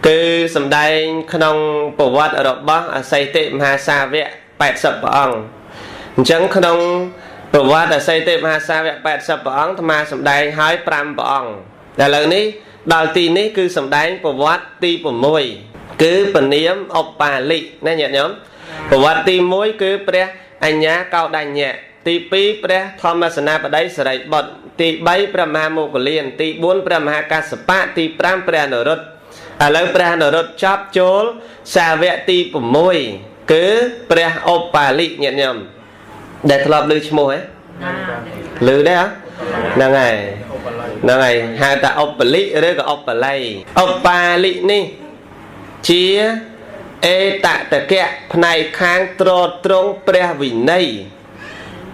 cứ sầm đai khung bộ vật ở đó bác xây tệ mà xa vẽ bẹt sập bỏng chẳng khung bộ vật ở xây tệ mà xa vẽ bẹt sập bỏng tham mà sầm đai hái pram bỏng là lần ní đầu tiên ní cứ sầm đai bộ vật ti bộ môi cứ phần niệm ốc bà lị nè nhẹ nhóm bộ vật ti môi cứ pre anh nhá cao đành nhẹ ti pi pre thomasana ở đây sợi bọt ti bay brahma mô của liền ti bốn brahma kasapa ti pram pre nở rốt à lấy pre nở rốt chắp chốn xa vẽ ti của môi cứ pre ốc bà lị nhẹ nhầm để thọp lưu chmô ấy lưu đấy á này hai ta ốc bà lị đấy có ốc bà lay ốc bà lị ní chia ê tạ tạ kẹ này khang trò trong pre vì này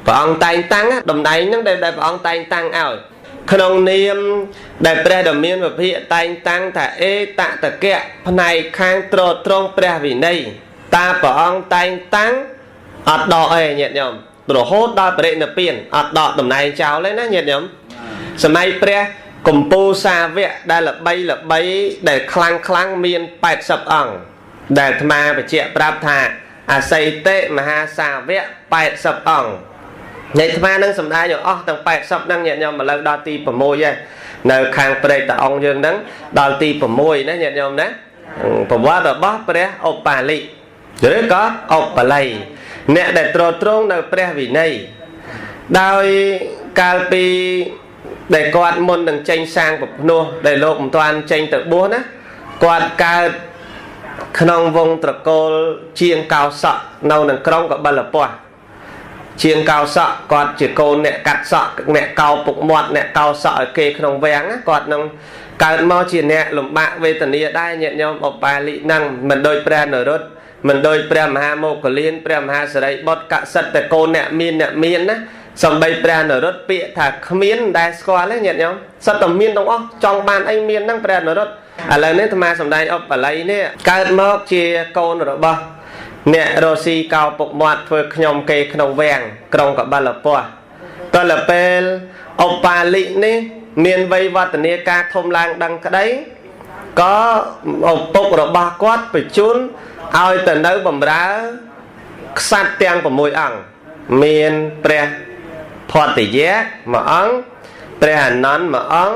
bọn tay tăng á đồng đáy nó đây bọn tay tăng ảo khổng niệm đại pre đồng miên và hiện tay tăng thả ê tạ tạ kẹ này khang trò trong pre vì này ta bọn tay tăng ọt đỏ ê nhẹ nhõm rồi hốt đo pre nợ tiền ọt đỏ đồng này cháu lên á nhẹ nhõm sớm nay pre cùng pu xa vẽ đây là bay để khlang miên bạch sập ỏng để mà phải chẹt prap thà à xây tệ mà ha xa vẽ bạch sập ỏng này mà nâng sầm đai nhở thằng bạch sập nâng nhẹ nhõm mà lâu đo ti phẩm môi vậy nơi khang pre ta ong dương nắng đo ti phẩm môi đấy nhẹ nhõm đấy phẩm quá rồi bóp pre ốc bà lị rồi có ốc bà lay nè để trôn nơi pre vì này đôi calpi để quạt môn đừng tranh sang một nô để lộ một toàn tranh tự bố á quạt ca khăn vong tự cô chiên cao sọ nâu đừng krong có ba lập bò chiên cao sọ quạt chỉ cô nè cắt sọ nè cao bụng mọt nè cao sọ kê khăn vén á quạt nông cao mau chỉ nè lùm bạc về tận địa đai nhẹ nhõm một bài lị năng mình đôi pre nở rốt mình đôi pre mà mô của liên pre mà sợi bọt cạ sật để cô nè miên á xong bây giờ nó rất bịa thả miên đai squat lấy nhận nhau sao tầm miên đúng không trong bàn anh miên năng bè nó rất à lần này mà xong đây ở lấy nè cái mốc chia câu nó bao nè rosi cao bụng mọt với nhom cây khung vàng trong cả ba lập qua tôi là pel opa lị nè miền vây vật nè ca thôm lang đăng cái đấy có một bốc rồi ba quát phải chún ai từ nơi bầm đá sát tiếng của môi ẳng miền pre phật tỷ giác mà ấn pre hành nón mà ấn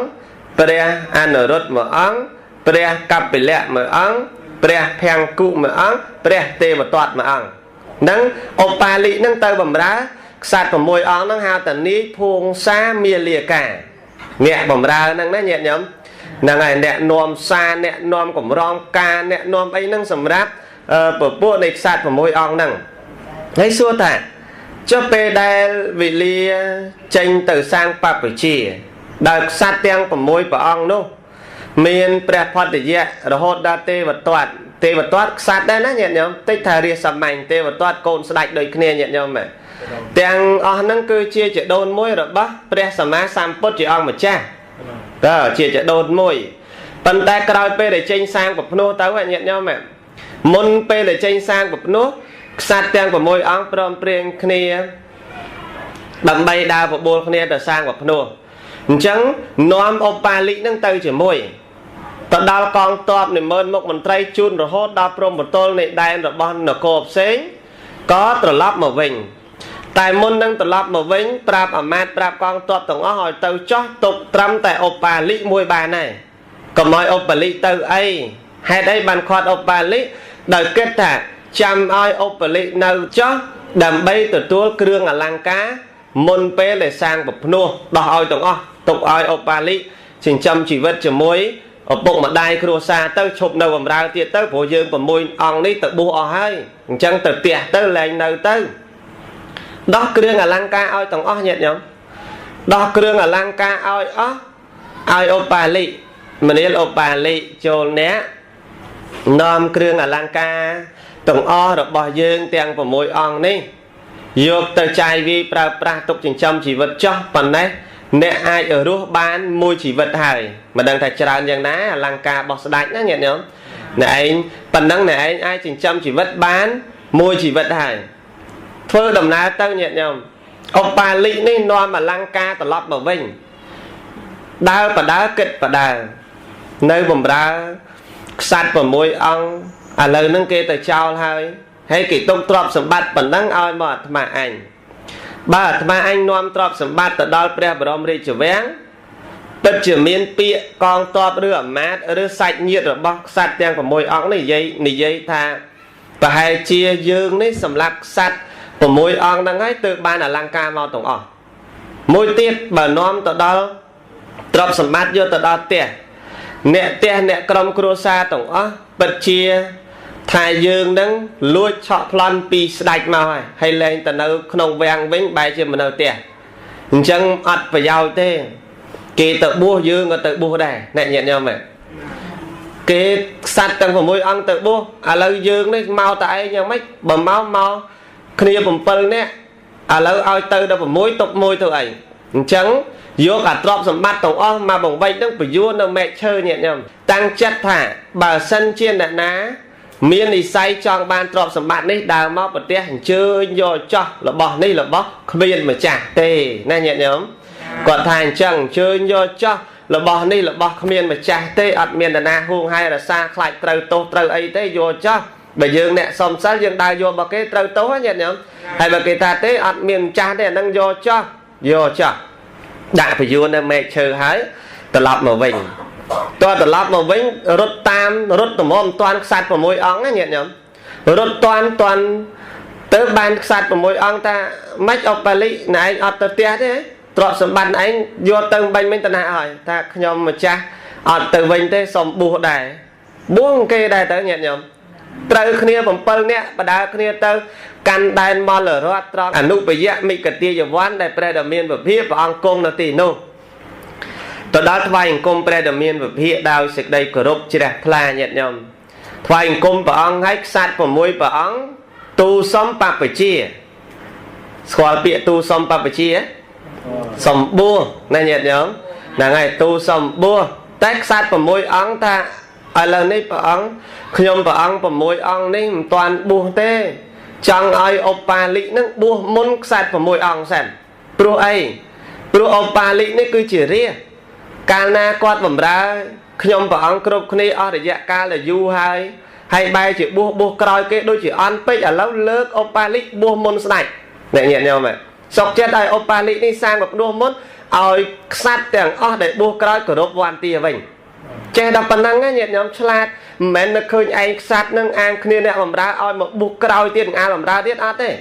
pre an rốt mà ấn pre cặp bị lẹ mà ấn pre phèn cụ mà ấn pre tê mà toạt mà ấn nâng opa lị nâng tơ bầm đá sạt của môi ấn nâng hao tận ní phuông xa mía lìa cả nhẹ bầm đá nâng nó nhẹ nhõm nâng này nẹ nôm xa nẹ nôm của rong ca nẹ nôm ấy nâng sầm ráp bờ bộ này sạt của môi ấn nâng thấy xua thả cho pe đây vị ly tranh từ sang bạc bể chỉ đợt sát tiếng của môi của ông nô miền pre phật để dẹ rồi hốt đa tê vật toát sát đây nó nhẹ nhõm tích thời ria sầm mảnh tê vật toát côn sạch đời kia nhẹ nhõm mẹ tiếng nâng cứ chia chợ đôn môi rồi bác pre sầm má sam pốt chỉ ông mà cha đó chia chợ đôn môi phần tay cày pe để tranh sang của nô tao vậy nhẹ nhõm mẹ môn pe để tranh sang của nô sát tiếng của môi ong prom prieng kia đầm bay đa của bồn kia để sang của nô chẳng nom opa lị nâng tay chỉ môi tận đào con toạp này mơn một mình trai chun rồi hốt đào prom một tôn này đai rồi bon nó cộp xế có trở lắp mà vinh tại môn nâng trở lắp mà vinh prap ở mát prap con toạp tổng ó hỏi tàu chót tục trăm tại opa lị môi bà này còn nói opa lị tàu ấy hay đây bàn khoát opa lị đời kết thả chăm ai ốp lị nâu chó đầm bay từ tua kêu ở làng cá môn pe để sang bậc nô đỏ oi tổng o tục oi ốp lị chỉnh chăm chỉ vật chỉ muối ở bụng mà đai kêu xa tới chụp nâu bầm ra tiệt tới phổ dương bầm môi ong đi từ bùa hay chẳng từ tiệt tới lành nâu tới đó kêu ở làng cá oi tổng o nhẹ nhõm đó kêu ở làng cá oi oi ốp lị mình đi ốp lị chôn né nom kêu ở làng cá tổng o được bỏ dương tiền của môi ong ní dược từ chai vi pra tục chỉnh châm chỉ vật cho phần đấy nè ai ở đó bán môi chỉ vật hài mà đang thay trànយ៉ាងná lăng ca bọt đánh đó nhẹ nhõm nè anh phần đăng này anh ai chỉnh châm chỉ vật bán môi chỉ vật hài phơi đầm ná tao nhẹ nhõm ông bà lị ní non mà lăng ca tờ lót bảo vinh đau và đá kịch và đà nơi bầm ra sạch và môi ong lời nâng kê tới chào hơi hay kỳ tung trọp sầm bát bẩn nắng oi mọt mà anh bà mà anh nom trọp sầm bát tới đo pre brom ri chở vén tất chở miên pịa con trọp rửa mát rửa sạch nhiệt rồi bóc sạch tiếng của môi ong này dây tha và hai chia dương đấy sầm lạc sạch của môi ong đang ấy tự ban là lang ca mau tổng ong môi tiết bà nom tới đó trọp sầm bát vô tới đó tiệt nè cầm cua sa tổng bật chia thay dương nắng lúa chọ plan pi sạch mà hay lên từ nơi không vàng vĩnh bài trên mình đâu tiền chẳng ắt phải giàu thế kỳ tự bua dương tự bua đây nè nhận nhau mẹ cái sạch tăng của môi ăn tự bua lời dương đấy mau tại nhau mấy bầm mau kia bầm phân nè lời ao từ đâu bầm môi tục môi thôi ảnh chẳng vô cả trọp sầm bát tổng mà bồng vây đang phải vô nó mẹ chơi nhẹ nhầm tăng chất thả bà sân trên đạn ná miên thì say trong ban trọp sầm bát đấy đào máu bật tia chơi vô cho là bỏ đây là bỏ miên mà trả tê nè nhẹ nhầm còn thành chẳng chơi vô cho là bỏ đây là bỏ miên mà trả tê ọt miên đạn ná hung hay là xa lại trâu tô trâu ấy tê vô cho bây giờ nè xong sát dương đào vô vào cái trâu tố nhẹ nhầm hay là cái ta tê ọt miên trả để năng vô cho đã phải vô nên mẹ chờ hái tờ lọc mà vinh tôi tờ lọc mà vinh rút tam rút tầm ôm toàn sạch vào môi ống á nhẹ nhõm rút toàn tới ban sạch vào môi ống ta mách ọc bà lý này anh ọt tờ tia thế trọt sầm bàn anh vô từng bánh mình tân hạ hỏi ta nhóm mà cha ọt từ vinh thế xong bù đài buông kê đài tới nhẹ nhõm từ kia bằng pơ nè bà đá kia từ căn đài mò lở rót tròn à nụ bây giờ mình cần tiêu giờ ván đài predomin và phía và ăn cung nó tì nụ tôi đã thay cung predomin và phía đào sực đây của rốt chỉ đẹp là nhẹ nhõm thay cung và ăn hách sát của môi và ăn tu sống bạc phải chia khỏi bịa tu sống bạc phải chia sống bua này nhẹ nhõm là ngày tu sống bua tách sát của môi ăn ta lần này bà ăn nhom bà ăn bà môi ăn này toàn buông tê chẳng ai oppa lị nó buông muốn sạch bà môi ăn xem pro oppa lị nó cứ chỉ riêng cana quạt bẩm ra nhom bà ăn cướp này ở để dạ ca là du hay bay chỉ buông còi cái đôi chỉ ăn pích ở lâu lớp oppa lị buông muốn sạch để nhẹ nhau mày sọc chết đây oppa lị đi sang một đua muốn ơi sát tiền để buông còi của đốt hoàn tia vinh che đập phần năng á nhẹ nhõm slide mẹ nó khơi anh sát nâng an kia nè làm ra oi một buộc còi tiền an làm ra tiết át thế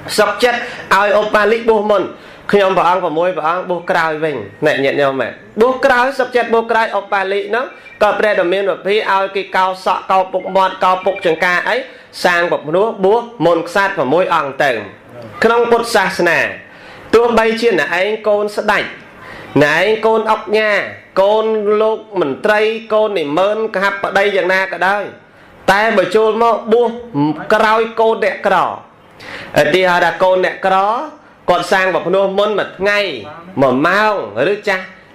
sọc chết oi oppa lị buông mồn khi ông vào ăn vào môi vào ăn buộc còi vinh này nhẹ nhõm mẹ buộc còi sọc chết buộc còi oppa lị nó có predomin và phía oi cái cao sọ cao bục mọt cao bục chẳng ca ấy sang bọc núa búa mồn sát vào môi ăn tầng không bột sa nè tôi bay trên là anh côn sẽ đảnh này con ốc nha con lúc mình tray con này mơn hấp ở đây dạng na cả đây tay bởi chôn mà buông còi con đẹp cỏ thì là con đẹp cỏ còn sang vào nô môn mà ngay mà mau rồi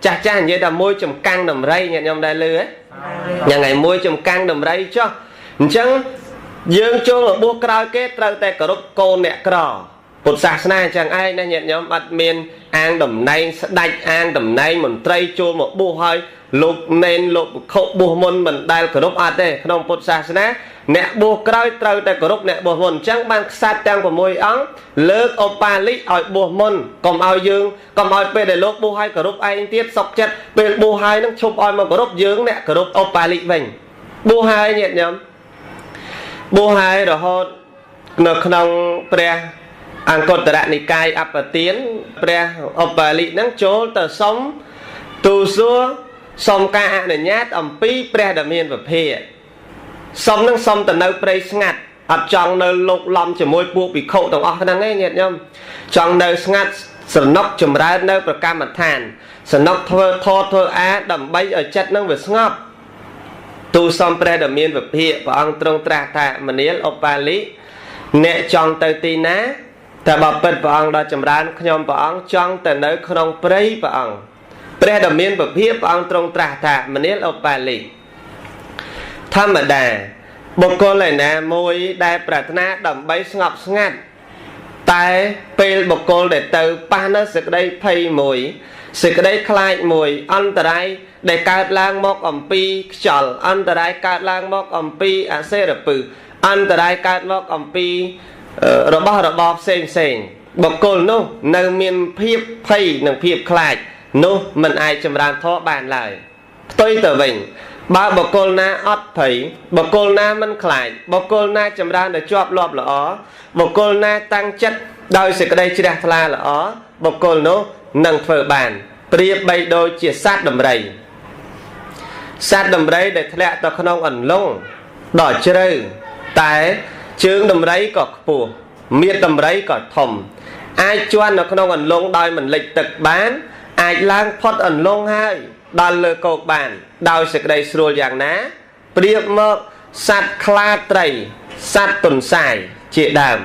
cha như là môi chùm căng đầm ray nhận nhầm đại lư ấy nhà ngày môi chùm căng đầm ray cho chẳng dương chôn là buông còi kết trâu tay cỏ con đẹp cỏ một sạc này chẳng ai nên nhận nhóm bắt miền an đầm này đạch an đầm này mình tray chôn một bu hơi lục nên lục khâu bu môn mình đai cửa đốc at đây không một sạc này nè bu còi trâu tại cửa đốc nè bu môn chẳng ban sát trang của môi ống lơ oppa lị ở bu môn còn ao dương còn ao pe để lục bu hai cửa đốc anh tiết sọc chất pe bu hai nó chụp ao mà cửa đốc dương nè cửa đốc oppa lị vinh bu hai nhận nhóm bu hai rồi hốt nó không pre anh còn tự đại cai áp và tiến pre oppa lị nắng chố tờ sống tu xua xong ca này nhát ẩm pi pre đầm hiền và phê xong nắng xong tờ nơi pre ngặt ập trong nơi lục lòng chỉ môi buộc bị khâu tổng ọc năng nghe nhiệt nhâm trong nơi ngặt sở nóc chùm ra nơi và cam mặt thàn sở nóc thơ á đầm bay ở chất năng về ngọc tu xong pre đầm hiền và phê và ông trong tra thạ mà nếu oppa lị nè trong tờ tì ná ta bảo bật vào ông đã chấm đan nhom vào ông trong từ nơi không prey vào ông pre đầm miên vào phía vào ông trong trà thả mà nếu ở bài lì tham mà đà một con này nè môi đai pratna đầm bay ngọc ngắt tai pel một con để từ pa nó sực đây thay mùi សេចក្តីខ្លាចមួយអន្តរាយដែលកើតឡើងមកអំពីខ្យល់អន្តរាយកើតឡើងមកអំពីអសេរពឹសអន្តរាយកើតមកអំពីរបស់របរផ្សេងបុគ្គលនោះនៅមានភាពភ័យនិងភាពខ្លាចនោះមិនអាចចម្រើនធម៌បានឡើយផ្ទុយទៅវិញបើបុគ្គលណាអត់ភ័យបុគ្គលណាមិនខ្លាចបុគ្គលណាចម្រើនទៅជាប់លាប់ល្អបុគ្គលណាតាំងចិត្តដោយសេចក្តីជ្រះថ្លាល្អបុគ្គលនោះនឹងធ្វើបានប្រៀបបីដូចជាសត្វដំរីដែលធ្លាក់ទៅក្នុងអន្លង់ដ៏ជ្រៅតែជើងដំរីក៏ខ្ពស់មៀតដំរីក៏ធំអាចជន់នៅក្នុងអន្លង់ដោយមិនលិចទឹកបានអាចឡើងផុតអន្លង់ហើយដល់លើគោកបានដោយសេចក្តីស្រួលយ៉ាងណាប្រៀបមកសត្វខ្លាត្រីសត្វទន្សាយជាដើម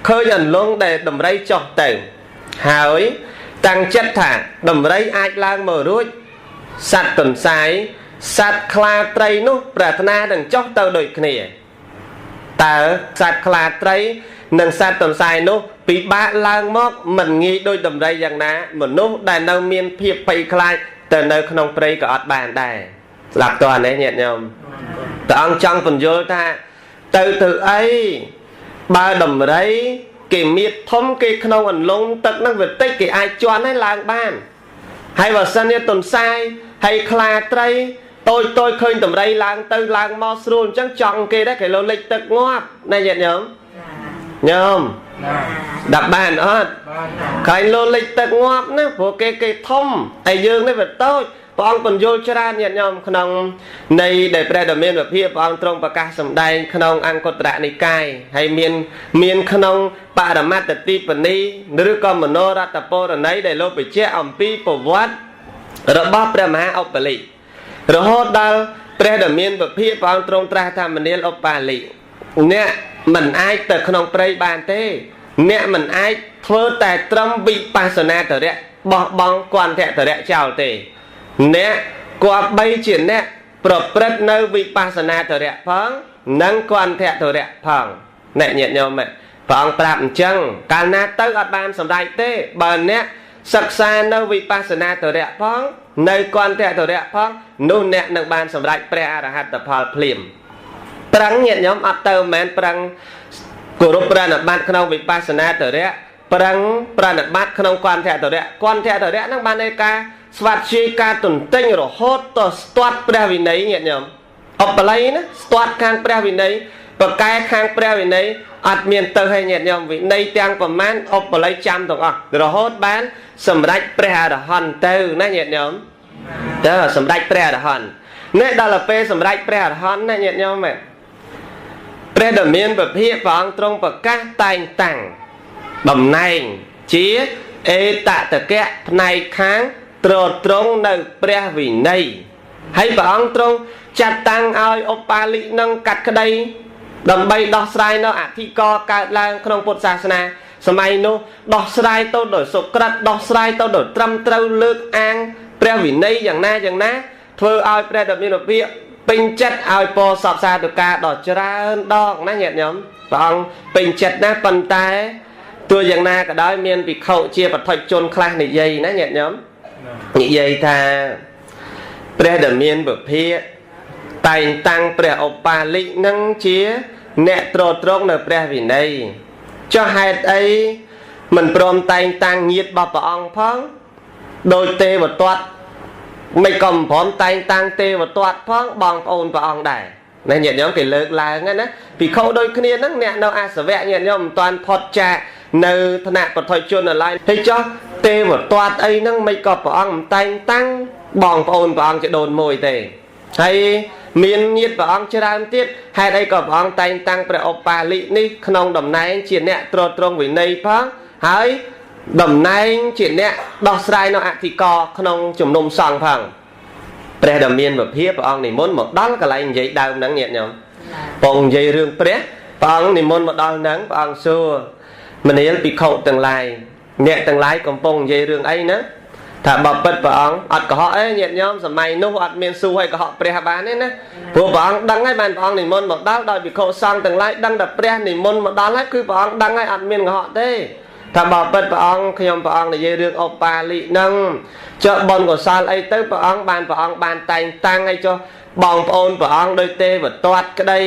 ឃើញអន្លង់ដែលដំរីចុះទៅហើយតាំងចិត្តថាដំរីអាចឡើងមករួចសត្វទន្សាយសត្វខ្លាត្រីនោះប្រាថ្នានឹងចុះទៅដូចគ្នាតើសត្វខ្លាត្រីនិងសត្វទន្សាយនោះពិបាកឡើងមកមិនងាយដូចដំរីយ៉ាងណាមនុស្សដែលនៅមានភាពភ័យខ្លាចទៅនៅក្នុងព្រៃក៏អត់បានដែរស្ដាប់តើនេះញាតិញោមព្រះអង្គចង់ពន្យល់ថាទៅអីបើដំរីគេមៀតធំគេក្នុងអន្លង់ទឹកហ្នឹងវាតិចគេអាចជន់ឲ្យឡើងបានហើយបើសិនជាទន្សាយហើយខ្លាត្រីតូចឃើញដំរីឡើងទៅឡើងមកស្រួលអញ្ចឹងចង់គេដែរគេលោលិចទឹកងាប់ណាញាតិញោមញោមដាក់បានអត់ឃើញលោលិចទឹកងាប់ណាព្រោះគេធំហើយយើងនេះវាតូចព្រះអង្គបញ្យល់ច្រើនញាតិញោមក្នុងនៃដែលព្រះដ៏មានវិភាកព្រះអង្គទ្រង់ប្រកាសសម្ដែងក្នុងអង្គត្រនិកាយហើយមានក្នុងបរមត្តទីបនីឬក៏មនោរដ្ឋពរណីដែលលោកបញ្ជាក់អំពីប្រវត្តិរបស់ព្រះមហាឧបលិរហូតដល់ព្រះដ៏មានវិភាកព្រះអង្គទ្រង់ត្រាស់ថាមនាលឧបាលិអ្នកមិនអាចទៅក្នុងព្រៃបានទេអ្នកមិនអាចធ្វើតែត្រឹមវិបស្សនាទរៈបោះបង់គន្ធទរៈចោលទេអ្នកគប្បីជាអ្នកប្រព្រឹត្តនៅវិបស្សនាទរៈផងនិងគន្ធទរៈផងអ្នកញាតិញោមព្រះអង្គប្រាប់អញ្ចឹងកាលណាទៅអត់បានសម្រេចទេបើអ្នកសិក្សានៅវិបស្សនាទរៈផងនៅគន្ធទរៈផងនោះអ្នកនឹងបានសម្រេចព្រះអរហត្តផលភ្លាមប្រឹងញាតិញោមអត់ទៅមិនមែនប្រឹងគោរពប្រណិប័តក្នុងវិបស្សនាទរៈប្រឹងប្រណិប័តក្នុងគន្ធទរៈហ្នឹងបានឯការស្វាត់ជាការទន្ទិញរហូតទៅស្ទាត់ព្រះវិន័យញាតិញោមអបល័យណាស្ទាត់ខាងព្រះវិន័យបកែខាងព្រះវិន័យអត់មានទៅឲ្យញាតិញោមវិន័យទាំងប្រមាណអបល័យចាំទាំងអស់រហូតបានសម្រេចព្រះអរហន្តទៅណាញាតិញោមទៅសម្រេចព្រះអរហន្តនេះដល់ទៅពេលសម្រេចព្រះអរហន្តណាញាតិញោមព្រះដ៏មានពភាកព្រះអង្គទ្រង់ប្រកាសតែងតាំងតំណែងជាអេតតកៈផ្នែកខាងត្រង់នៅព្រះវិន័យហើយព្រះអង្គទ្រង់ចាត់តាំងឲ្យឧបាលិនឹងកាត់ក្តីដើម្បីដោះស្រាយនៅអធិករកើតឡើងក្នុងពុទ្ធសាសនាសម័យនោះដោះស្រាយទៅដោយសុក្រិតដោះស្រាយទៅដោយត្រឹមត្រូវលើកអាងព្រះវិន័យយ៉ាងណាធ្វើឲ្យព្រះដ៏មានពភាកពេញចិត្តឲ្យពោសពសាធុការដ៏ច្រើនដងណាញាតិញោមព្រះអង្គពេញចិត្តណាស់ប៉ុន្តែទោះយ៉ាងណាក៏ដោយមានភិក្ខុជាបឋិជនខ្លះនិយាយណាញាតិញោមនិយាយថាព្រះដ៏មានពភាកតែងតាំងព្រះឧបាលិនឹងជាអ្នកត្រង់នៅព្រះវិន័យចុះហេតុអីមិនព្រមតែងតាំងញាតិរបស់ព្រះអង្គផងដោយទេវទត្តមិនក៏មិនព្រមតែងតាំងទេវទត្តផងបងប្អូនព្រះអង្គដែរណាញាតិញោមគេលើកឡើងណាភិក្ខុដូចគ្នាហ្នឹងអ្នកនៅអាសវៈញាតិញោមមិនតាន់ផុតចាកនៅឋានៈបឋិជនឡើយហើយចុះទេវទត្តអីហ្នឹងមិនក៏ព្រះអង្គមិនតែងតាំងបងប្អូនព្រះអង្គជាដូនមួយទេហើយមានញាតិព្រះអង្គច្រើនទៀតហេតុអីក៏ព្រះអង្គតែងតាំងព្រះឧបាលិនេះក្នុងតំណែងជាអ្នកត្រង់វិន័យផងហើយតំណែងជាអ្នកដោះស្រាយនៅអធិករក្នុងជំនុំសង្ឃផងព្រះដ៏មានវិភាកព្រះអង្គនិមន្តមកដល់កន្លែងនិយាយដើមហ្នឹងញាតិញោមបងនិយាយរឿងព្រះអង្គនិមន្តមកដល់ហ្នឹងព្រះអង្គសួរមនាលភិក្ខុទាំងឡាយអ្នកទាំងឡាយកំពុងនិយាយរឿងអីណាថាបើពិតព្រះអង្គអត់កុហកអីញាតិញោមសម័យនោះអត់មានសួរឲ្យកុហកព្រះបានទេណាព្រោះព្រះអង្គដឹងហើយបានព្រះអង្គនិមន្តមកដល់ដោយភិក្ខុសង្ឃទាំងឡាយដឹងតែព្រះនិមន្តមកដល់ហើយគឺព្រះអង្គដឹងហើយអត់មានកុហកទេ ថាបើពិតព្រះអង្គខ្ញុំព្រះអង្គនិយាយរឿងឧបាលិនឹងចុះបុណ្យកុសលអីទៅព្រះអង្គបានតែងតាំងឲ្យចុះបងប្អូនព្រះអង្គដោយទេវទត្តក្តី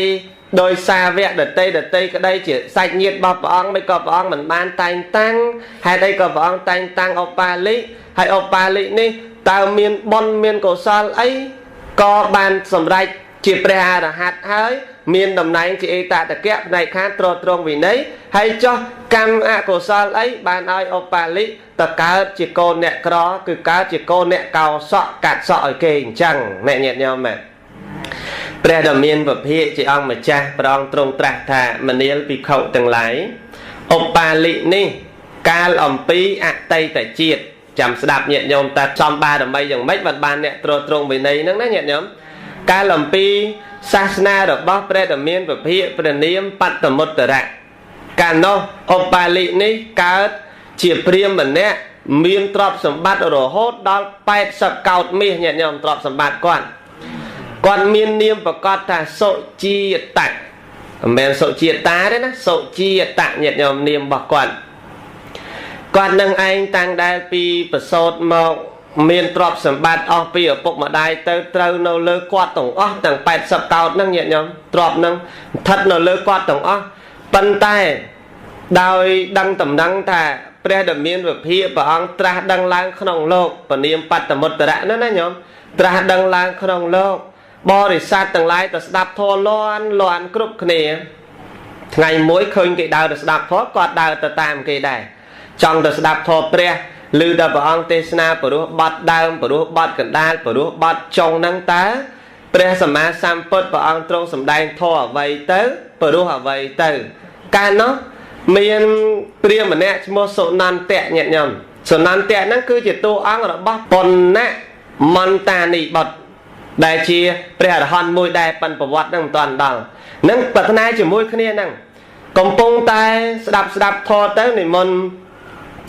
ដោយសាវកដតីក្តីជាសាច់ញាតិរបស់ព្រះអង្គមិនក៏ព្រះអង្គមិនបានតែងតាំងហេតុអីក៏ព្រះអង្គតែងតាំងឧបាលិហើយឧបាលិនេះតើមានបុណ្យមានកុសលអីក៏បានសម្រេចជាព្រះអរហន្តហើយមានតំណែងជាអេតតកៈផ្នែកខាងទ្រទ្រង់វិន័យហើយចុះកម្មអកុសលអីបានឲ្យឧបាលិទៅកើតជាកូនអ្នកក្រគឺកើតជាកូនអ្នកកោសក់កាត់សក់ឲ្យគេអញ្ចឹងអ្នកញាតិញោមមែនព្រះដ៏មានពភាកជាអង្គម្ចាស់ព្រះអង្គទ្រង់ត្រាស់ថាមនាលភិក្ខុទាំងឡាយឧបាលិនេះកាលអំពីអតីតជាតិចាំស្ដាប់ញាតិញោមតើចំបារមីយ៉ាងម៉េចបានអ្នកទ្រទ្រង់វិន័យហ្នឹងណាញាតិញោមកាលអំពីសាសនារបស់ព្រះដ៏មានពភាកព្រះនាមបត្តមុត្តរៈកាលនោះឧបាលិនេះកើតជាព្រាហ្មណ៍ម្នាក់មានទ្រព្យសម្បត្តិរហូតដល់80កោដមាសញាតិញោមទ្រព្យសម្បត្តិគាត់មាននាមប្រកាសថាសុជាតៈមិនមែនសុជាតាទេណាសុជាតៈញាតិញោមនាមរបស់គាត់នឹងឯងតាំងដែលពីប្រសូតមកមានទ្រព្យសម្បត្តិអស់ពីឪពុកម្ដាយទៅត្រូវនៅលើគាត់ទាំងអស់ទាំង80កោដហ្នឹងញាតិញោមទ្រព្យហ្នឹងស្ថិតនៅលើគាត់ទាំងអស់ប៉ុន្តែដោយដឹងតំណែងថាព្រះដ៏មានវិភាកព្រះអង្គត្រាស់ដឹងឡើងក្នុងលោកពនាមបត្តមុត្តរៈនោះណាញោមត្រាស់ដឹងឡើងក្នុងលោកបរិស័ទទាំងឡាយទៅស្ដាប់ធម៌លាន់គ្រប់គ្នាថ្ងៃមួយឃើញគេដើរទៅស្ដាប់ធម៌គាត់ដើរទៅតាមគេដែរចង់ទៅស្ដាប់ធម៌ព្រះឮដល់ព្រះអង្គទេសនាព្រោះបត់ដើមព្រោះបត់កណ្ដាលព្រោះបត់ចុងហ្នឹងតើព្រះសម្មាសម្ពុទ្ធព្រះអង្គទ្រង់សម្ដែងធម៌អ្វីទៅព្រោះអ្វីទៅកាលនោះមានព្រាហ្មណ៍ម្នាក់ឈ្មោះសុនន្តៈញាតិញោមសុនន្តៈហ្នឹងគឺជាតួអង្គរបស់បុណ្ណមន្តានីបុត្រដែលជាព្រះអរហន្តមួយដែរប៉ុនប្រវត្តិហ្នឹងមិនទាន់ដល់នឹងប្រាថ្នាជាមួយគ្នាហ្នឹងកំពុងតែស្ដាប់ធម៌ទៅនិមន្ត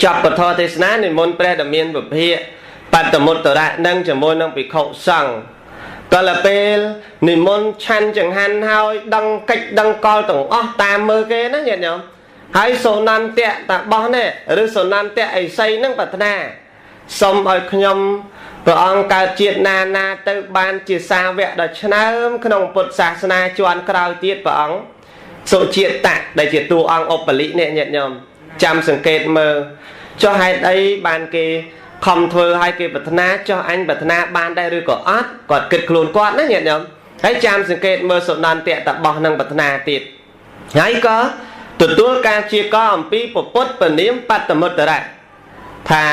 ចាប់ពធទេសនានិមន្តព្រះដ៏មានពភាកបត្តមុត្តរៈនឹងជាមួយនឹងភិក្ខុសង្ឃក៏លពេលនិមន្តឆាន់ចង្ហាន់ហើយដឹងកិច្ចដឹងកលទាំងអស់តាមមើលគេណាញាតិញោមហើយសុនន្តៈតាបោះនេះឬសុនន្តៈអីសីនឹងប្រាថ្នាសូមឲ្យខ្ញុំព្រះអង្គកើតជាតិណាទៅបានជាសាវកដ៏ឆ្នើមក្នុងពុទ្ធសាសនាជាន់ក្រោយទៀតព្រះអង្គសុជាតៈដែលជាតួអង្គឧបលិនេះញាតិញោមចាំសង្កេតមើលចុះហេតុអីបានគេខំធ្វើឲ្យគេប្រាថ្នាចុះអញប្រាថ្នាបានដែរឬក៏អត់គាត់គិតខ្លួនគាត់ណាញាតិញោមហើយចាំសង្កេតមើលសុនន្តៈតាបោះនឹងប្រាថ្នាទៀតហើយក៏ទទួលការជាកអំពីពុទ្ធពនាមបត្តមុត្តរៈថា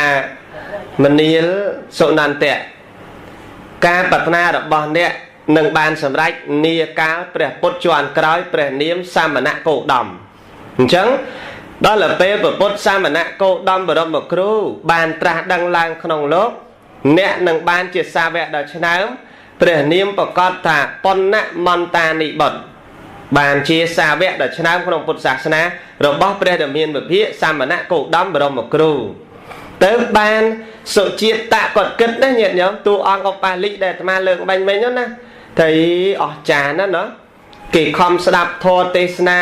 មនាលសុនន្តៈការប្រាថ្នារបស់អ្នកនឹងបានសម្រេចនាកាលព្រះពុទ្ធជាន់ក្រោយព្រះនាមសាមណៈគោតមអញ្ចឹងដល់ពេលពុទ្ធសាមណៈគោតមបរមគ្រូបានត្រាស់ដឹងឡើងក្នុងលោកអ្នកនឹងបានជាសាវកដ៏ឆ្នើមព្រះនាមប្រកាសថាបុណ្ណមន្តានីបុត្របានជាសាវកដ៏ឆ្នើមក្នុងពុទ្ធសាសនារបស់ព្រះដ៏មានវិភាកសាមណៈគោតមបរមគ្រូទៅបានសុជាតៈគាត់គិតណាញាតិញោមតួអង្គឧបាលិដែលអាត្មាលើកបាញ់មិញណាតែអស្ចារ្យណាស់ណាគេខំស្ដាប់ធម៌ទេសនា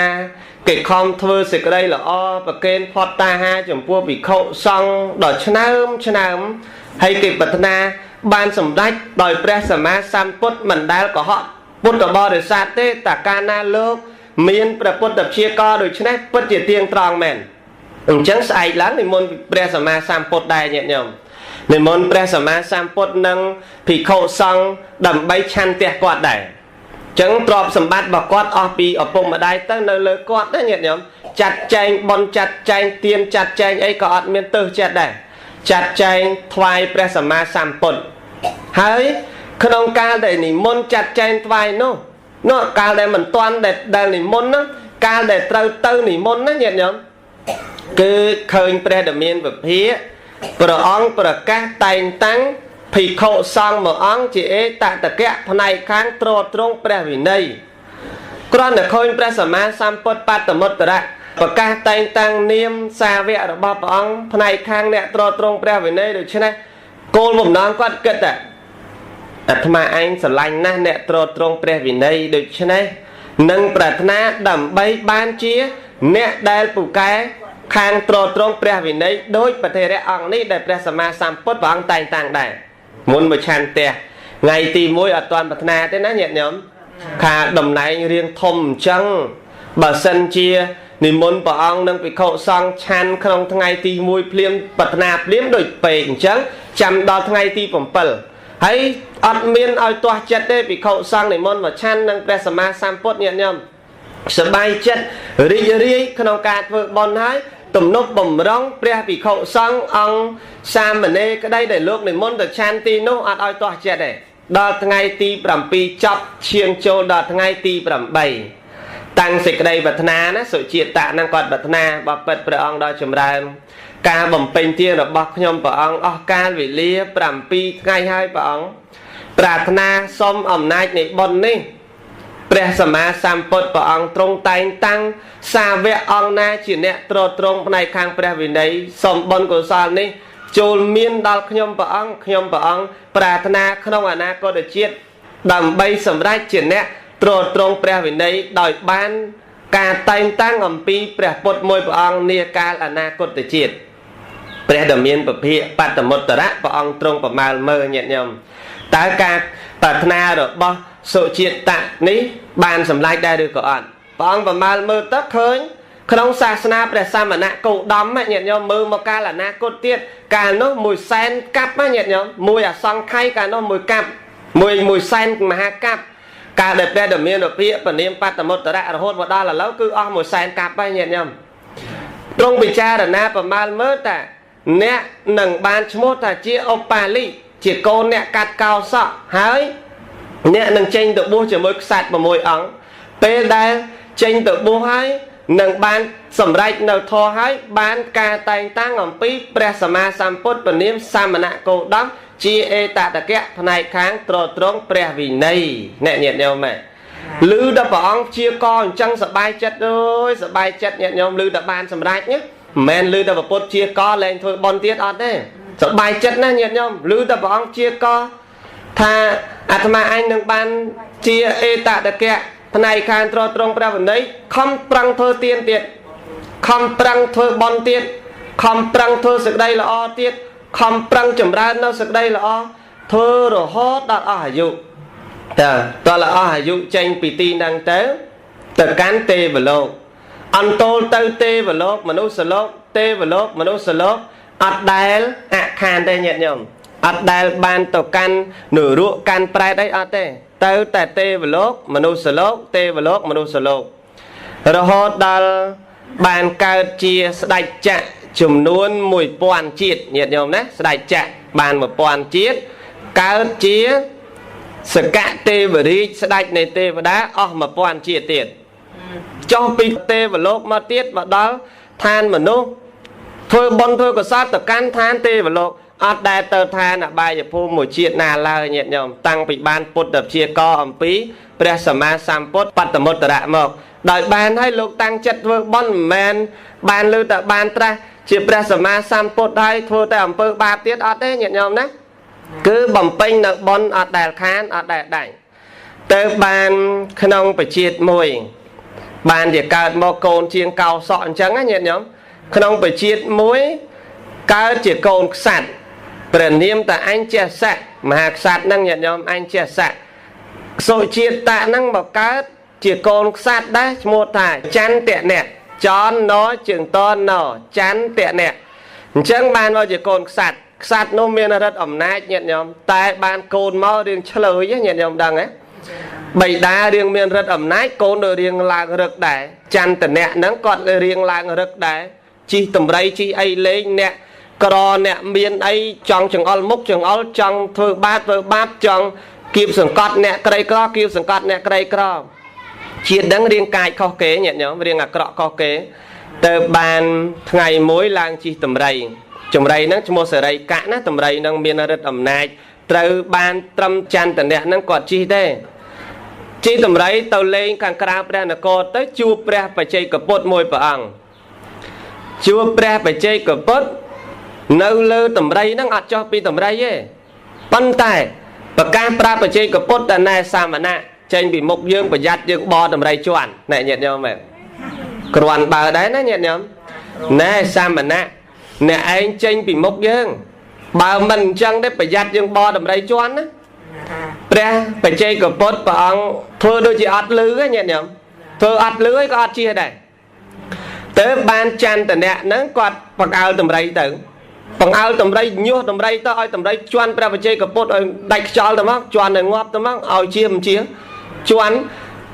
គេខំធ្វើសេចក្តីល្អប្រកេនផតតាហាចំពោះភិក្ខុសង្ឃដ៏ឆ្នើមហើយគេប្រាថ្នាបានសម្ដេចដោយព្រះសម្មាសម្ពុទ្ធមិនដែលកុហកពុទ្ធបរិស័ទទេតែកាលណាលោកមានព្រះពុទ្ធព្យាករដូច្នេះពិតជាទៀងត្រង់មែនអញ្ចឹងស្អែកឡើងនិមន្តព្រះសម្មាសម្ពុទ្ធដែរញាតិញោមនិមន្តព្រះសម្មាសម្ពុទ្ធនិងភិក្ខុសង្ឃដើម្បីឆាន់ផ្ទះគាត់ដែរចឹងទ្រព្យសម្បត្តិរបស់គាត់អស់ពីឪពុកម្ដាយទៅនៅលើគាត់ណាញាតិញោមចាត់ចែងបន់ចាត់ចែងទានចាត់ចែងអីក៏អត់មានទើសចិត្តដែរចាត់ចែងថ្វាយព្រះសម្មាសម្ពុទ្ធហើយក្នុងកាលដែលនិមន្តចាត់ចែងថ្វាយនោះកាលដែលមិនទាន់ដែលនិមន្តនោះកាលដែលត្រូវទៅនិមន្តណាញាតិញោមគឺឃើញព្រះដ៏មានវិភាកព្រះអង្គប្រកាសតែងតាំងភិក្ខុសង្ឃមួយអង្គជាអេតតកៈផ្នែកខាងទ្រទ្រង់ព្រះវិន័យគ្រាន់តែឃើញព្រះសម្មាសម្ពុទ្ធបត្តមុត្តរៈប្រកាសតែងតាំងនាមសាវករបស់ព្រះអង្គផ្នែកខាងអ្នកទ្រទ្រង់ព្រះវិន័យដូច្នេះគោលបំណងគាត់គិតថាអាត្មាឯងស្រឡាញ់ណាស់អ្នកទ្រទ្រង់ព្រះវិន័យដូច្នេះនឹងប្រាថ្នាដើម្បីបានជាអ្នកដែលពូកែ ខាងត្រត្រង់ព្រះវិន័យដោយប្រតិរៈអង្គនេះដែលព្រះសម្មាសម្ពុទ្ធព្រះអង្គតែងតាំងដែរមុនមកឆានផ្ទះថ្ងៃទី1អត់ទាន់ប្រាថ្នាទេណាញាតិញោមខាតំណែងរៀងធំអញ្ចឹងបើសិនជានិមន្តព្រះអង្គនិងភិក្ខុសង្ឃឆាន់ក្នុងថ្ងៃទី1ភ្លាមប្រាថ្នាភ្លាមដូចពេកអញ្ចឹងចាំដល់ថ្ងៃទី7ហើយអត់មានឲ្យទាស់ចិត្តទេភិក្ខុសង្ឃនិមន្តមកឆាន់និងព្រះសម្មាសម្ពុទ្ធញាតិញោមសប្បាយចិត្តរីករាយក្នុងការធ្វើបុណ្យហើយទំនប់បំរុងព្រះភិក្ខុសង្ឃអង្គសាមណេរក្តីដែលលោកនិមន្តទៅឆាន់ទីនោះអត់ឲ្យទាស់ចិត្តទេដល់ថ្ងៃទី7ចប់ឈានចូលដល់ថ្ងៃទី8តាំងសេចក្តីប្រាថ្នាណាសុជាតៈនឹងគាត់ប្រាថ្នាបបិទ្ធព្រះអង្គដល់ចម្រើនការបំពេញទានរបស់ខ្ញុំព្រះអង្គអស់កាលវេលា7ថ្ងៃហើយព្រះអង្គប្រាថ្នាសូមអំណាចនៃបុណ្យនេះព្រះសម្មាសម្ពុទ្ធព្រះអង្គទ្រង់តែងតាំងសាវកអង្គណាជាអ្នកត្រត្រង់ផ្នែកខាងព្រះវិន័យសូមបុណ្យកុសលនេះចូលមានដល់ខ្ញុំព្រះអង្គប្រាថ្នាក្នុងអនាគតជាតិដើម្បីសម្រេចជាអ្នកត្រត្រង់ព្រះវិន័យដោយបានការតែងតាំងអំពីព្រះពុទ្ធមួយព្រះអង្គនាកាលអនាគតជាតិព្រះដ៏មានពភាកបត្តមុត្តរៈព្រះអង្គទ្រង់ប្រមាលមើលញាតិញោមតើការប្រាថ្នារបស់សុជាតៈនេះបានសម្រេចដែរឬក៏អត់ព្រះអង្គប្រមាលមើលទៅឃើញក្នុងសាសនាព្រះសមណគោតមញាតិញោមមើលមកកាលអនាគតទៀតកាលនោះ100,000កាប់ញាតិញោមមួយអសង្ខ័យកាលនោះ1កាប់100,000មហាកាប់កាលដែលព្រះដ៏មានពភាកពនាមបត្តមុត្តរៈរហូតមកដល់ឥឡូវគឺអស់100,000កាប់ហើយញាតិញោមទ្រង់ពិចារណាប្រមាលមើលតាអ្នកនឹងបានឈ្មោះថាជាឧបាលិជាកូនអ្នកកាត់កោសក់ហើយអ្នកនឹងចេញទៅបួសជាមួយក្សត្រ6អង្គពេលដែលចេញទៅបួសហើយនឹងបានសម្រេចនៅធម៌ហើយបានការតែងតាំងអំពីព្រះសម្មាសម្ពុទ្ធពនាមសមណគោតមជាអេតតកៈផ្នែកខាងត្រត្រង់ព្រះវិន័យអ្នកញាតិញោមឮដល់ព្រះអង្គជាកអញ្ចឹងសប្បាយចិត្តអើយសប្បាយចិត្តញាតិញោមឮដល់បានសម្រេចណាមិនមែនឮដល់ពុទ្ធជាកលែងធ្វើបុណ្យទៀតអត់ទេសប្បាយចិត្តណាញាតិញោមឮដល់ព្រះអង្គជាកថាអាត្មាអញនឹងបានជាអេតតកៈផ្នែកខាងត្រត្រង់ព្រះវិន័យខំប្រឹងធ្វើទានទៀតខំប្រឹងធ្វើបុណ្យទៀតខំប្រឹងធ្វើសេចក្តីល្អទៀតខំប្រឹងចម្រើននៅសេចក្តីល្អធ្វើរហូតដល់អស់អាយុតើដល់អស់អាយុចេញពីទីហ្នឹងទៅកាន់ទេវលោកអន្តោលទៅទេវលោកមនុស្សលោកទេវលោកមនុស្សលោកអត់ដែលអខានទេញាតិញោមអត់ដែលបានទៅកាន់នរកកាន់ប្រែតអីអត់ទេទៅតែទេវលោកមនុស្សលោកទេវលោកមនុស្សលោករហូតដល់បានកើតជាស្ដេចចក្រចំនួន1000ជាតិញាតិញោមណាស្ដេចចក្របាន1000ជាតិកើតជាសកទេវរាជស្ដេចនៃទេវតាអស់1000ជាតិទៀតចុះពីទេវលោកមកទៀតមកដល់ឋានមនុស្សធ្វើបុណ្យធ្វើកុសលទៅកាន់ឋានទេវលោកអត់ដែលទៅឋានអបាយភូមិមួយជាតិណាឡើយញាតិញោមតាំងពីបានពុទ្ធព្យាករអំពីព្រះសម្មាសម្ពុទ្ធបត្តមុត្តរៈមកដោយបានឲ្យលោកតាំងចិត្តធ្វើបុណ្យមិនមែនបានលើតែបានត្រាស់ជាព្រះសម្មាសម្ពុទ្ធហើយធ្វើតែអំពើបាបទៀតអត់ទេញាតិញោមណាគឺបំពេញនៅបុណ្យអត់ដែលខានអត់ដែលដាច់ទៅបានក្នុងបជាតិមួយបានជាកើតមកកូនជាងកោសក់អញ្ចឹងណាញាតិញោមក្នុងបជាតិមួយកើតជាកូនក្សត្រព្រះនាមតាអញជាស័ក្តិមហាក្សត្រហ្នឹងញាតិញោមអញជាស័ក្តិសុជាតិតៈហ្នឹងមកកើតជាកូនក្សត្រដែរឈ្មោះថាចន្ទៈអ្នកចនណជើងតនចន្ទៈអ្នកអញ្ចឹងបានមកជាកូនក្សត្រនោះមានឫទ្ធិអំណាចញាតិញោមតែបានកូនមករៀងឆ្លើយញាតិញោមដឹងហ៎បិតារៀងមានឫទ្ធិអំណាចកូនទៅរៀងឡើងរឹកដែរចន្ទៈអ្នកហ្នឹងគាត់រៀងឡើងរឹកដែរជីតម្រៃជីអីលេងអ្នកក្រអ្នកមានអីចង់ចង្អុលមុខចង្អុលចង់ធ្វើបាបចង់គៀបសង្កត់អ្នកក្រីក្រគៀបសង្កត់អ្នកក្រីក្រជាតិដឹងរៀងកាយខុសគេញាតិញោមរៀងអាក្រក់ខុសគេទៅបានថ្ងៃមួយឡើងជីតម្រៃហ្នឹងឈ្មោះសេរីកៈណាតម្រៃហ្នឹងមានឫទ្ធិអំណាចត្រូវបានត្រឹមចន្ទៈហ្នឹងគាត់ជីទេជីតម្រៃទៅលេងខាងក្រៅព្រះនគរទៅជួបព្រះបច្ចេកពុទ្ធមួយព្រះអង្គជួបព្រះបច្ចេកពុទ្ធនៅលើតម្រៃហ្នឹងអត់ចុះពីតម្រៃទេប៉ុន្តែប្រកាសប្រាប់បច្ចេកពុទ្ធតែណែសាមណៈចេញពីមុខយើងប្រយ័ត្នយើងបតម្រៃជន់ណែញាតិញោមមែនគ្រាន់បើដែរណាញាតិញោម nè sao mà nè nè anh tranh bị mốc dương bao mình chẳng đấy phải giặt dương bò đầm đây choán á ra phải chơi của bốt và ông thưa đôi chị ọt lưới á nhận nhầm thưa ọt lưới có ọt chia đây tới ban chan tận nè nó quạt bằng ao tầm đây tử bằng ao tầm đây nhua tầm đây tao ơi tầm đây choán ra phải chơi của bốt rồi đạch cho tầm mắc choán này ngóp tầm mắc ao chia một chia choán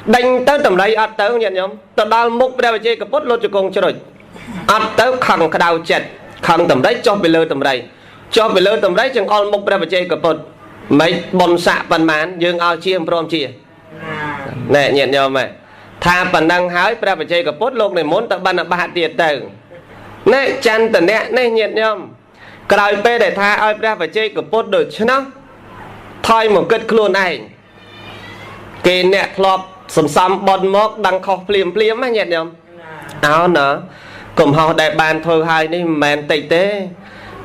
đánh tới tầm đây ọt tới nhận nhầm tao đào múc ra phải chơi của bốt lột cho con cho rồi ọt tới khẳng cái đào chật khẳng tầm đấy cho về lơ tầm đây cho về lơ tầm đấy chẳng on múc ra phải chơi của bốt mấy bồn xạ phần mán dương ao chia prom chia nè nhận nhau mày tha phần năng hái ra phải chơiกับพด លោក này muốn tập ban là ba tiền từ nè chăn từ nè nè nhận nhau cài pe để tha ai ra phải chơiกับพด được chứ nó thôi một kết luôn này kì nè lọp sầm sầm bồn mốc đằng khóc phim á nhận nhau áo nữa cùng họ đại bàn thôi hai đi mền tây tế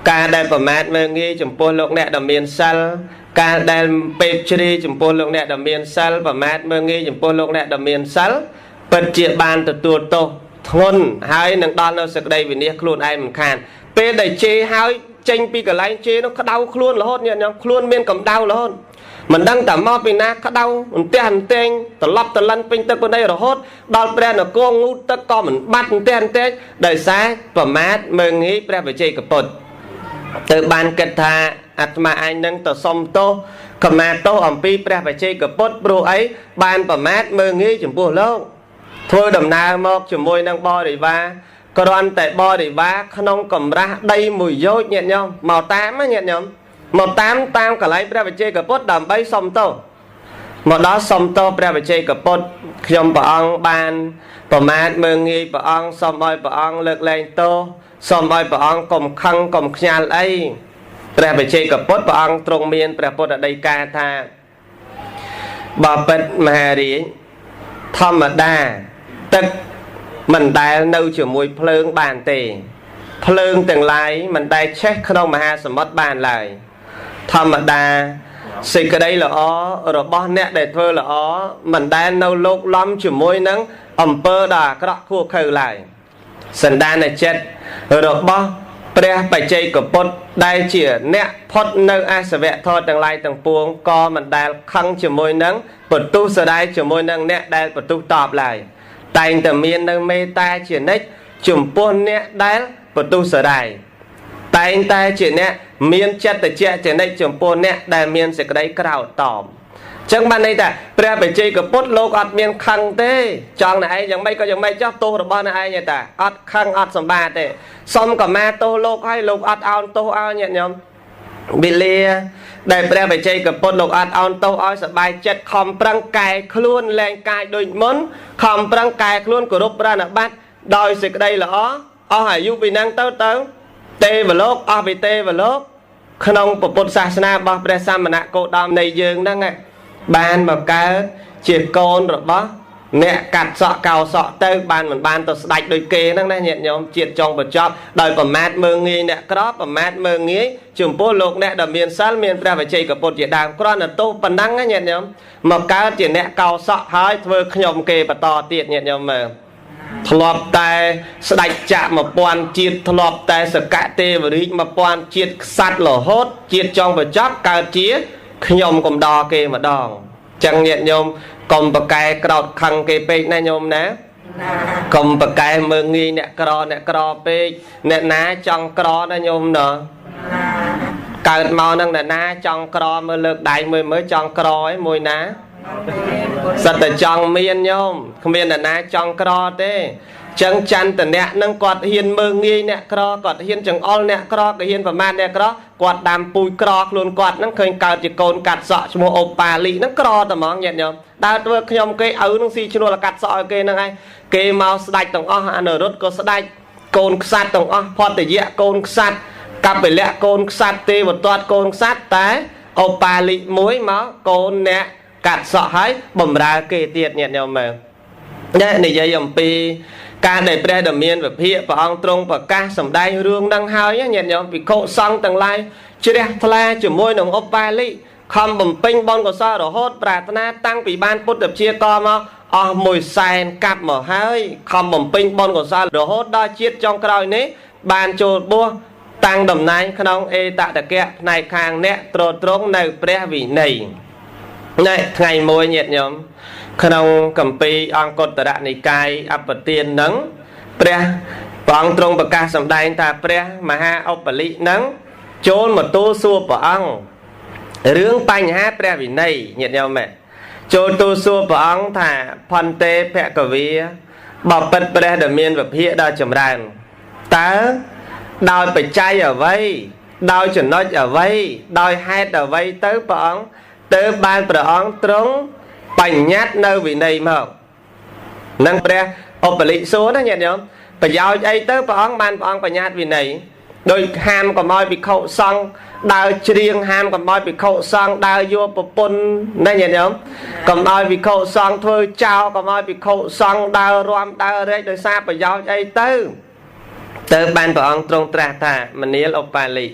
ca đại phẩm mát mơ nghi chủng pô lục nè đầm miền sal ca đại pep chri chủng pô lục nè đầm miền sal phẩm mát mơ nghi chủng pô lục nè đầm miền sal bật chia bàn từ tua tô thôn hai nâng đòn nó sực đây vì nè luôn ai mình khan pe đầy chê hai tranh pi cả lái chê nó đau luôn là hốt nhận nhau luôn miên cầm đau là hốt mình đang tẩm mò vì na khá đau mình tên tên tờ lấp tờ lăn pin tơ bên đây rồi hốt đòn pre nó cô ngu tơ co mình bắt tên đời sáng phẩm mát mơ nghi pre phải chơiกับbột từ ban kết tha atma anh nâng tờ sông tô cầm mà tô ẩm pi pre phải chơiกับbột bro ấy ban phẩm mát mơ nghi chủng bùa lâu thôi đầm na mọc chủng môi nâng bo để va còn tại bo để va không cầm ra đây mùi dối nhẹ nhau màu tám á nhẹ nhau màu tám tam cả lấy pre phải chơiกับbột đầm bay sông tô một đó sông tô pre phải chơiกับbột trong bà ông ban phẩm mát mơ nghi bà ông sông ơi bà ông lực lên tô xong ơi bà ông cùng khăn cùng nhà ấy pra phải chơiกับพด bà ông trong miền praพดở đây ca tha bà bật mà đi thầm đa tức mình đã nâu chữa mùi phơn bàn tề phơn từng lái mình đã check không mà ha sầm mất bàn lại thầm đa xì cái đây là ó rồi bao nét để thơ là ó mình đã nâu lúc lắm chữa mùi nắng ẩm pơ đà cái đó khua khơi lại sần đan này chết rồi bao pre phải chơi của bột đây chỉ nè phật nơi ai sẽ vẽ thôi từng lai từng buông co mình đai khăng chỉ môi nắng bột tu sờ đây chỉ môi nắng nè đai bột tu tọp lại tay từ miền nơi mê ta chỉ nét chùm buông nè đai bột tu sờ đây tay ta chỉ nè miền chết từ chết chỉ nét chùm buông nè đai miền sẽ cái đấy cào tỏm chẳng ban đây ta pre phải chơi của bột lô ọt miền khăng thế chọn này chẳng mấy có chẳng mấy cho tu rồi bao này ai vậy ta ọt khăng ọt sầm ba thế xong cả ma tô lô hay lô ọt ao tô ao nhẹ nhõm bị lia đây pre phải chơi của bột lô ọt ao tô ao sờ bài chết khom prang cài luôn lên cài đôi món khom prang cài luôn của rốt ra là bắt đòi sự đây là ó hải du vì năng tớ tê và lốp ó vì tê và lốp không của bột sa na bao pre sa mà nạ cô đam này dương đang nghe ban mà cá chia con rồi bó nè cắt sọ cào sọ tới ban mình ban tôi đạch đôi kê năng này nhẹ nhõm triệt trong vật chóp đời phẩm mát mơ nghi nè crop phẩm mát mơ nghi chùm pô lục nè đầm miền sát miền ra phải chơi cả bột chuyện đàm con là tô phần năng á nhẹ nhõm mà cá chuyện nè cào sọ hai vừa nhom kê và to tiệt nhẹ nhõm mà thọp tay đạch chạm một quan triệt thọp tay sờ cạ tê và đi mà quan triệt sạt lở hốt triệt trong vật chóp cao chía nhom cùng đo kê mà đòn chẳng nhẹ nhôm còn bậc cái cọt khăng kê pe này nhôm ná còn bậc cái mơ nghi nè cọ pe nè ná trong cọ này nhôm nè cài màu năng nè ná trong cọ mơ lực đại mới trong cọ ấy mùi ná sạch từ trong miên nhôm không miên là ná trong cọ thế chẳng chăn từ nè nâng quạt hiền mơ nghi nè cọ quạt hiền chẳng all nè cọ cái hiền và man nè cọ quạt đàm pui cọ luôn quạt nó khơi cào chỉ cồn cắt sọ cho một opa lì nó cọ tầm mong nhẹ nhõm đa tôi nhom cái áo nó xì cho nó là cắt sọ cái năng ai cái màu sạch tổng o ăn ở rốt có sạch cồn sạch tổng o phật để dẹ cồn sạch cặp phải lẹ cồn sạch tê một toát cồn sạch té opa lì muối máu cồn nè cắt sọ hái bầm ra kê tiệt nhẹ nhõm mà nè này dây dầm pi ca để pre đầm miên và phía và ông trung và ca sầm đai rương đang hao nhé nhẹ nhõm vì cộ xong tầng lai chưa đẹp thla chỉ môi nồng opa lì không bầm pin bon của sao rồi hốt prà na tăng bị ban put đập chia co mà mùi xài cặp mở hơi không bẩm pin bon của sao rồi hốt đo chiết trong cái này bàn chột bua tăng đầm này không ê tạ tạ kẹ này khang nè trộn trống này pre vị này này ngày mùi nhiệt nhóm không cầm pi ăn cột tạ đạn này cài áp bật tiền nắng pre bằng trong bậc ca sầm đai ta pre mà ha ốc bali nắng trốn một tô xua bỏ ăn rướng bánh hát pre vị này nhiệt nhau mẹ trốn tô xua bỏ ăn thả phân tê pẹ cờ vi bỏ bật pre đầm miên vật hiện đa chầm đàn ta đòi phải chay ở vây đòi chuẩn nói ở vây đòi hát ở vây tới bỏ ăn tới ban bỏ ăn trống bánh nhát nơi vị này mà nâng pre ốc bali số đó nhiệt nhau phải giao ấy tới bọn ban bọn phải nhát vì này đôi ham còn moi bị khẩu xong đào riêng ham còn moi bị khẩu xong đào vô bộ pun đây nhận không còn moi bị khẩu xong thôi chào còn moi bị khẩu xong đào rom đào đấy đôi xa phải giao ấy tới ban bọn trong trà thà mình nhớ ông bà lì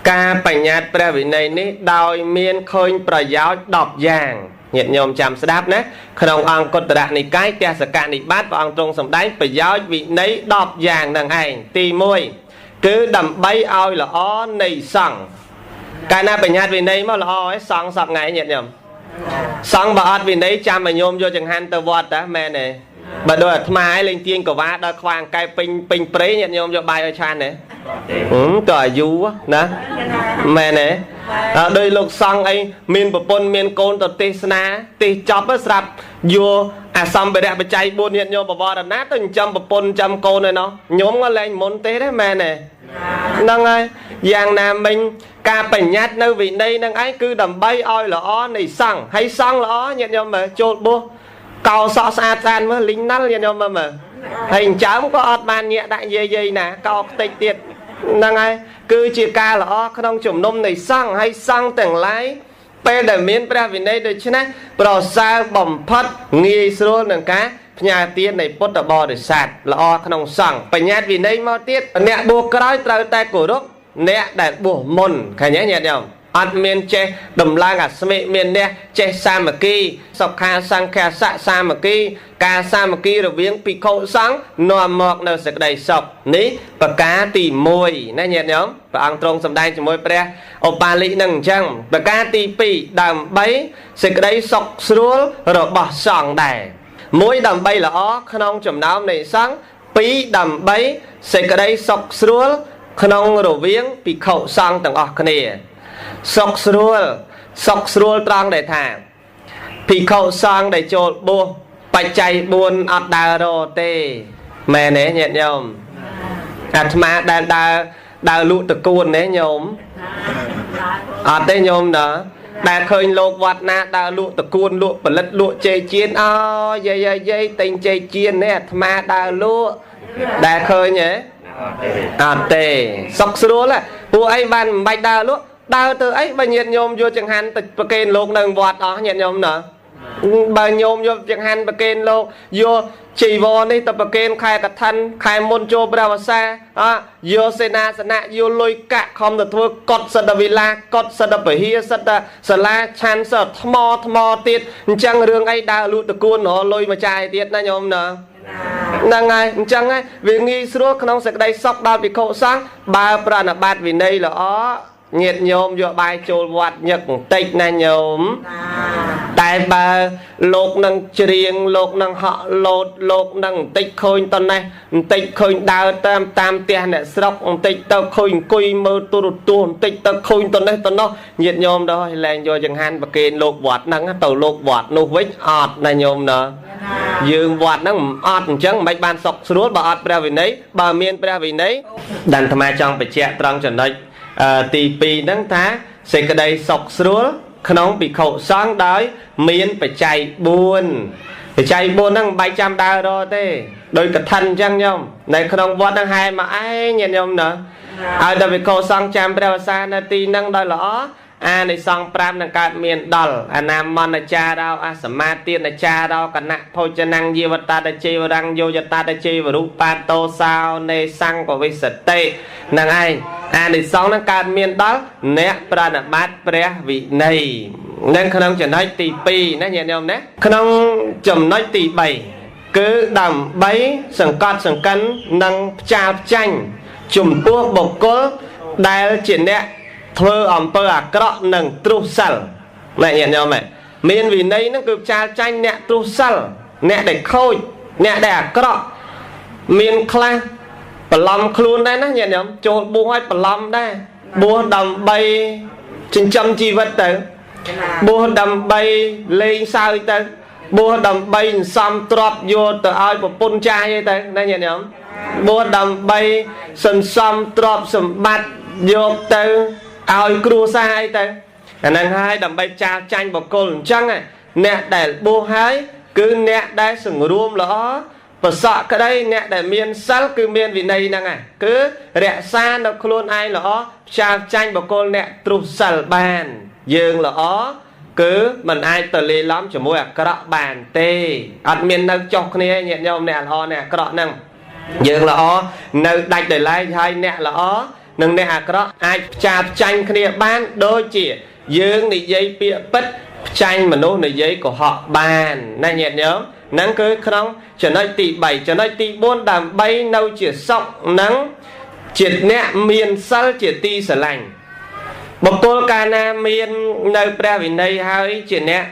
ca phải nhát pra vì này ní đòi miên khơi pra giáo đọc giảng nhiệt nhôm chạm đáp nè không ăn cột đạn này cái tia sạc cạn này bát và ăn trong sầm đáy phải giáo vị nấy đọc vàng đằng ảnh tì môi cứ đầm bay ao là ó này sẵn cái nào phải nhát vì nấy mà là ó ấy sẵn sọc ngày nhiệt nhôm sẵn bà ớt vì nấy chạm mà nhôm vô chẳng hạn tờ vọt đó mẹ này bà đôi mà ấy lên tiên của vá đã khoang cái pin prế nhiệt nhôm cho bay ở chan này cởi dú á nè mẹ này đôi lục xong ấy miền bờ pôn miền côn tờ tê na tê chop á sập vô xong về đẹp chạy buôn hiện nhôm bờ vò đập nát từng trăm bờ pôn trăm côn này nó nhóm nó lên môn tê đấy mẹ này nâng ơi giang nam mình ca bảnh nhát nơi vị đây nâng ấy cứ đầm bay oi là ó này xăng hay xăng là ó nhận nhôm mà chột bua cầu sọ xa tan mới lính nát nhận nhôm mà hình chấm có ọt bàn nhẹ đại dây nè cầu tịch tiệt nâng ai cứ chia ca là không chủng nôm này xăng hay xăng tầng lái pe để miên pra vì đây được chứ nè pro sa bầm phật nghi sro nâng cá nhà tiên này bớt đập bò để sạt là không xăng phải nhát vì đây mau tiết nè buộc cái đó tay cổ đúc nè để buộc môn khai nhớ nhẹ nhàng ăn miên che đầm la ngả sme miên nè che sa mà ki sọc kha sang kha sa sa mà ki ca sa mà ki rồi viếng bị khâu sáng nòm mọc nơi sực đầy sọc ní và cá tì môi nè nhẹ nhóm và ăn trong sầm đai chỉ môi pre opali nâng chăng và cá tì pi đầm bấy sực đầy sọc xuống rồi bỏ sòng đài mỗi đầm bay là không chấm náu này sáng pi đầm bấy sực đầy sọc xuống không rồi viếng bị khâu sang tầng cái này sọc srul trăng để thả thì khẩu sang để trộn buông bạch chạy buồn ọt đà rô tê mẹ nế nhẹ nhôm mà đà lụ tự cuốn nế nhôm ọt tê nhôm đó đà khơi lột vọt nà đà lụ tự cuốn lụ bởi lật lụ chê chiên dây tình chê chiên nế mà đà lụ đà khơi nhé ọt tê sọc srul là bùa ấy bàn bạch đà lụ đào từ ấy bà nhiệt nhôm vô chẳng hạn bà kênh lục nâng vọt đó nhiệt nhôm nữa bà nhôm vô chẳng hạn bà kênh lục vô chỉ vô đi tập bà kênh khai cả thân khai môn chô bà bà xa vô xe na vô lôi cả không được thua cọt sật đà vì la cọt sật đà bởi hia sật đà sật la chan sật thmò tiết chẳng rương ấy đào lụt được cuốn nó lôi mà chai tiết na nhôm nữa năng ai chẳng ai vì nghi sửa không sẽ đây sọc đào vì khổ sáng bà bà nà bát vì đây là nhiệt nhôm vô bài chôl vọt nhật tích nè nhôm tại bà lột nâng riêng lột nâng họ lột nâng tích khôi tân này tích khôi đào tam tiền nè sọc tích tao khôi cùi mơ tu tích tao khôi tân này tân nó nhiệt nhôm đó lên vô chẳng hạn bà kênh lột vọt nâng tàu lột vọt nụ vích ọt nè nhôm đó dương vọt nâng ọt chẳng mấy bàn sọc xuống bà ọt bà vì nấy bà miên bà vì nấy đàn thầm ai trong phải chạy trong trận đây tì pì nâng thá sẽ cái đây sọc xuống không bị khẩu sáng đói miên phải chạy buồn nâng 700 đào rồi thế đôi cả thân chăng nhông này không vọt nâng hai mà ai nhìn nhông nữa đã bị khẩu sáng chăm bà xa nè tì nâng đôi lõ này xong pram nâng cát miền đol nam mon là cha đau sama tiên là cha đau cả nặng thôi cho năng gì vật ta đã chi và đăng vô cho ta đã chi và rút pa tô sao nê sang của vi sệt tê năng ai này xong nâng cát miền đó nè pra nè bát pre vị này nên khả năng chẳng nói tỷ pi nè nhẹ nhõm nè khả năng chấm nói tỷ 7 cứ đầm bấy sừng cắn năng cha chanh chùm tua bộc cố đài chuyện nè thơ ẩm pơ à cọ nâng tru sal nè nhẹ nhõm mày miền vì đây nó cứ cha chanh nè tru sal nè để khôi nè để cọ miền kla bờ lom khuôn đây nè nhẹ nhõm cho buông hai bờ lom đây buông đầm bay trên trăm chi vật tử buông đầm bay lên sao tử buông đầm bay xăm trọp vô từ ai của pôn trai vậy tử đây nhẹ nhõm buông đầm bay sầm xăm trọp sầm bát vô từ ai cua sai tử anh em hai đầm bay cha chanh bọc cồn trắng này nè để buông hai cứ nè đây sừng ruom lõ và sợ cái đây nè để miền sál cứ miền vì này nè này cứ rẽ xa nó luôn ai lõ cha chanh bọc cồn nè trục sal bàn dương lõ cứ mình ai tự lý lắm cho mua cọ bàn tê ăn miền nâng chọc này nhẹ nhõm nè ho nè cọ nâng dương lõ nơi đạch để lại hai nè lõ nâng nè cọ ai cha chanh kia bán đôi chỉ dương này dây bịa bích chanh mà nô này dây của họ bàn này nhẹ nhõm nắng cứ không trở nói tỷ 7 trở nói tỷ 4 đàm bay nâu chỉ sọc nắng triệt nè miền sal triệt ti sờ lành bậc cô ca na miền nơi pra vì đây hai triệt nè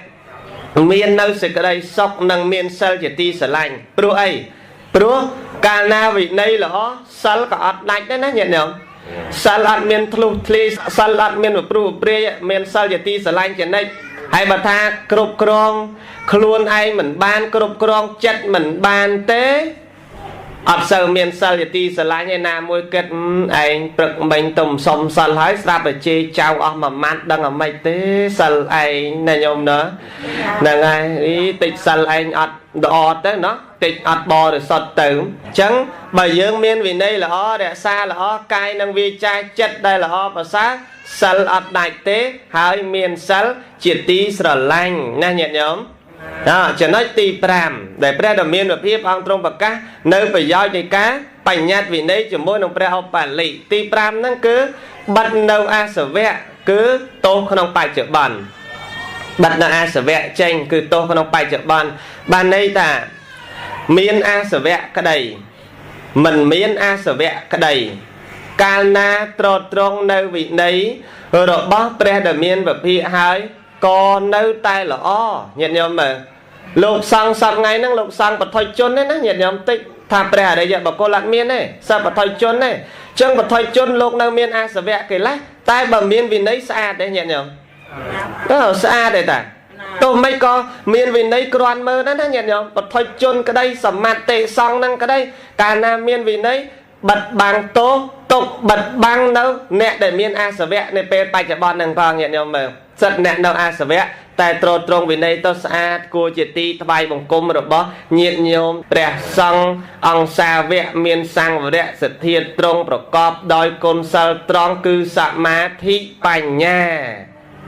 miền nơi sẽ cái đây sọc nâng miền sal triệt ti sờ lành pro ấy pro ca na vì đây là ó sal cả ọt đạch đấy nè nhẹ nhõm sal ọt miền thlu thli sal ọt miền pro pre miền sal triệt ti sờ lành triệt đây hay bà tha cột krong luôn ai mình ban cột krong chất mình ban tế ọt sờ miền sal ti sờ lái như nào môi kết anh bực mình tùng sòng sal hái ra bờ chê chào ở mà mát đang ở mây tế sal anh này nhôm nữa là ngay ý tịch sal anh ọt đọt đấy nó tịch ọt bò để sọt tử chẳng bởi dương miền vì đây là ó để xa là ó cay năng vi chai chất đây là ó và sát sal ọt đại tế hai miền sal triệt ti sờ lanh nè nhẹ nhõm đó chỉ nói tì pram để pre đầm miền và phía ông trong bậc cá nơi phải giao thì cá bành nhát vì đấy chỉ mỗi nông pre học bản lị tì pram nó cứ bắt đầu a sở vẹ cứ tô không phải chợ bàn bắt đầu a sở vẹ tranh cứ tô không phải chợ bàn bàn đây ta miền a sở vẹ cái đầy mình miền a sở vẹ cái đầy cana trot trong nơi vị đấy rồi bó pre đầm miền và phía hai còn nơi tay là o nhẹ nhõm mà lục sang sập ngay năng lục sang bật thôi chôn đấy nó nhẹ nhõm tích thà bè đây giờ bảo cô lặn miên này sao bật thôi chôn này chân bật thôi chôn lục năng miên a sờ vẹ kể lái tay bầm miên vì đấy xa đấy nhẹ nhõm đó là xa đấy ta tôi mấy co miên vì đấy còn mơ đó nó nhẹ nhõm bật thôi chôn cái đây sầm mặt tệ xong năng cái đây cả nam miên vì đấy bật bằng tố tục bật băng đâu nè để miên a sờ vẹ này pe bài chợ bòn năng vàng nhẹ nhõm mà rất nè đâu a sờ vẹ tại trộn trong vì đây tôi xa cô chỉ ti thay bằng cung rồi bó nhiệt nhôm rẻ xong ông xa vẹ miền sang và rẻ sự thiệt trongប្រកបដោយគុណសិលត្រង់គឺសមាធិបញ្ញា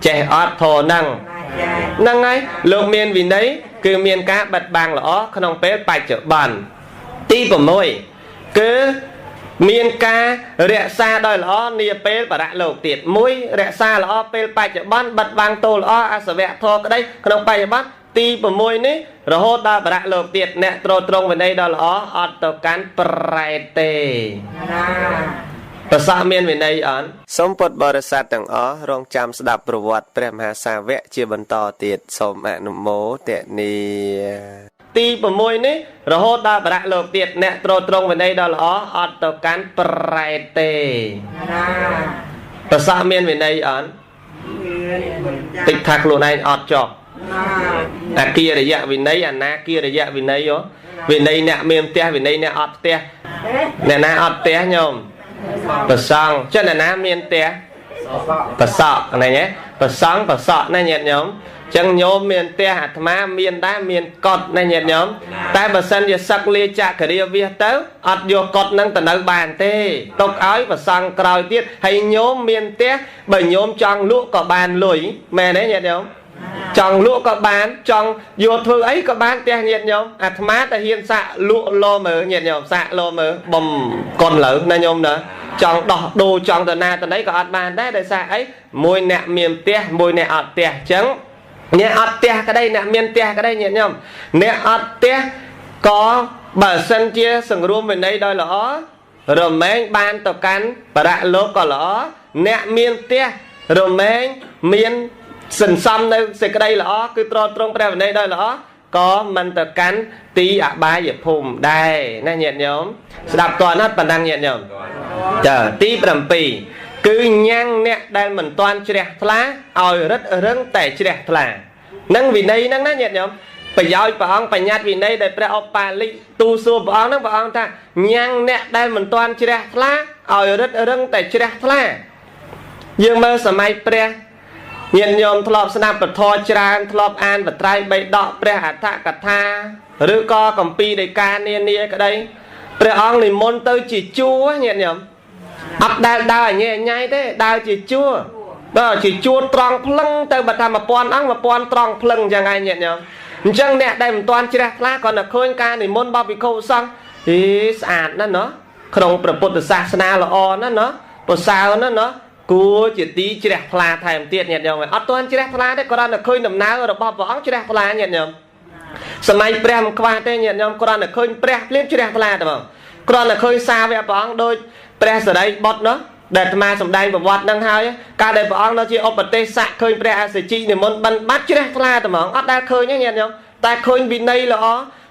ចេះអត់ធរហ្នឹងហើយលោកមានវិន័យគឺមានការបិទបាំងល្អក្នុងពេលបច្ចុប្បន្នទី6គឺមានការរក្សាដោយល្អនាពេលបរៈលោកទៀតមួយរក្សាល្អពេលបច្ចុប្បន្នបិទបាំងតូលល្អអសវៈធរក្តីក្នុងបច្ចុប្បន្នទី6នេះរហូតដល់បរៈលោកទៀតអ្នកត្រត្រង់វិន័យដ៏ល្អអត់ទៅកាន់ប្រែតទេប្រសាមានវិន័យអត់សូមពុទ្ធបរិស័ទទាំងអស់រងចាំស្ដាប់ប្រវត្តិព្រះមហាសាវកជាបន្តទៀតសូមអនុមោទនាទី6នេះរហូតដល់បរៈលោកទៀតអ្នកត្រត្រង់វិន័យដ៏ល្អអត់ទៅកាន់ប្រែតទេប្រសាមានវិន័យអត់តិចថាខ្លួនឯងអត់ចប់អាគិរិយវិន័យអាណាគិរិយវិន័យវិន័យអ្នកមានផ្ទះវិន័យអ្នកអត់ផ្ទះអ្នកណាអត់ផ្ទះញោមប្រសងចឹងអ្នកណាមានផ្ទះប្រសក់ហ្នឹងឯងប្រសងប្រសក់ណាញាតិញោមចឹងញោមមានផ្ទះអាត្មាមានដែរមានកត់ណាញាតិញោមតែបើសិនជាសឹកលាចក្រាវាសទៅអត់យកកត់នឹងទៅនៅបានទេទុកឲ្យប្រសងក្រោយទៀតហើយញោមមានផ្ទះបើញោមចង់លក់ក៏បានលុយមែនទេញាតិញោមចង់លក់ក៏បានចង់យកធ្វើអីក៏បានផ្ទះញាតិញោមអាត្មាតែហ៊ានសាក់លក់លោមើលញាតិញោមសាក់លោមើលបំកុនលើណាញោមណាចង់ដោះដូរចង់ទៅណាទៅណីក៏អត់បានដែរដោយសារអីមួយអ្នកមានផ្ទះមួយអ្នកអត់ផ្ទះអញ្ចឹង nè ọt tia cái đây nè miên tia cái đây nhẹ nhom nè ọt tia có bờ sân chia sừng ruộng bên đây đôi lỏ rồi mấy ban tập cán và đại lô có lỏ nè miên tia rồi mấy miên sừng xăm đây sẽ cái đây lỏ cứ trong bên đây đôi lỏ có mình tập cán tí ạ ba dịp hùm đây nè nhẹ nhom đạp toàn hết bản năng nhẹ nhom chờ tí bầm pì cứ nhang nè đây mình toàn chè lá ỏi rất rứng tẻ chè lá nâng vì đây nâng nó nhẹ nhom phải giáo bà ông phải nhát vì đây để pra opa li tu su bà ông nó bà ông ta nhang nè đây mình toàn chè lá ỏi rất rứng tẻ chè lá dương mơ sớm mai pre nhẹ nhom thọp sanh bật thò tràn thọp an bật trai bay đọ pre hạt thạ cật tha rư co cầm pi đầy ca nia nia cái đây pre ông thì môn tới chỉ chua nhẹ nhom ấp đào nhẹ nhảy thế đào chỉ chua đó chỉ chua tròn phăng tới bật tham mà pon tròn phăng chẳng ai nhẹ nhom chẳng nè đây mình toàn chè lá còn là khơi ca thì môn bao bị khâu xong thì sạch nó khôngប្រពុទ្ធសាសនាល្អណាស់ប្រសើរណាស់គួរជាទីជ្រះថ្លាថែមទៀតញាតិញោមអត់ទាន់ជ្រះថ្លាទេគ្រាន់តែឃើញដំណើររបស់ព្រះអង្គជ្រះថ្លាញាតិញោមសម័យព្រះមិនខ្វះទេញាតិញោមគ្រាន់តែឃើញព្រះភ្លាមជ្រះថ្លាតែហ្មងគ្រាន់តែឃើញសារវៈព្រះអង្គដូចព្រះសរិបុត្រដែលអាត្មាសម្ដែងប្រវត្តិនឹងហើយកាលដែលព្រះអង្គនៅជាឧបទេសៈឃើញព្រះអសិជីនិមន្តបិណ្ឌបាត់ជ្រះថ្លាតែហ្មងអត់ដែលឃើញទេញាតិញោមតែឃើញវិន័យល្អ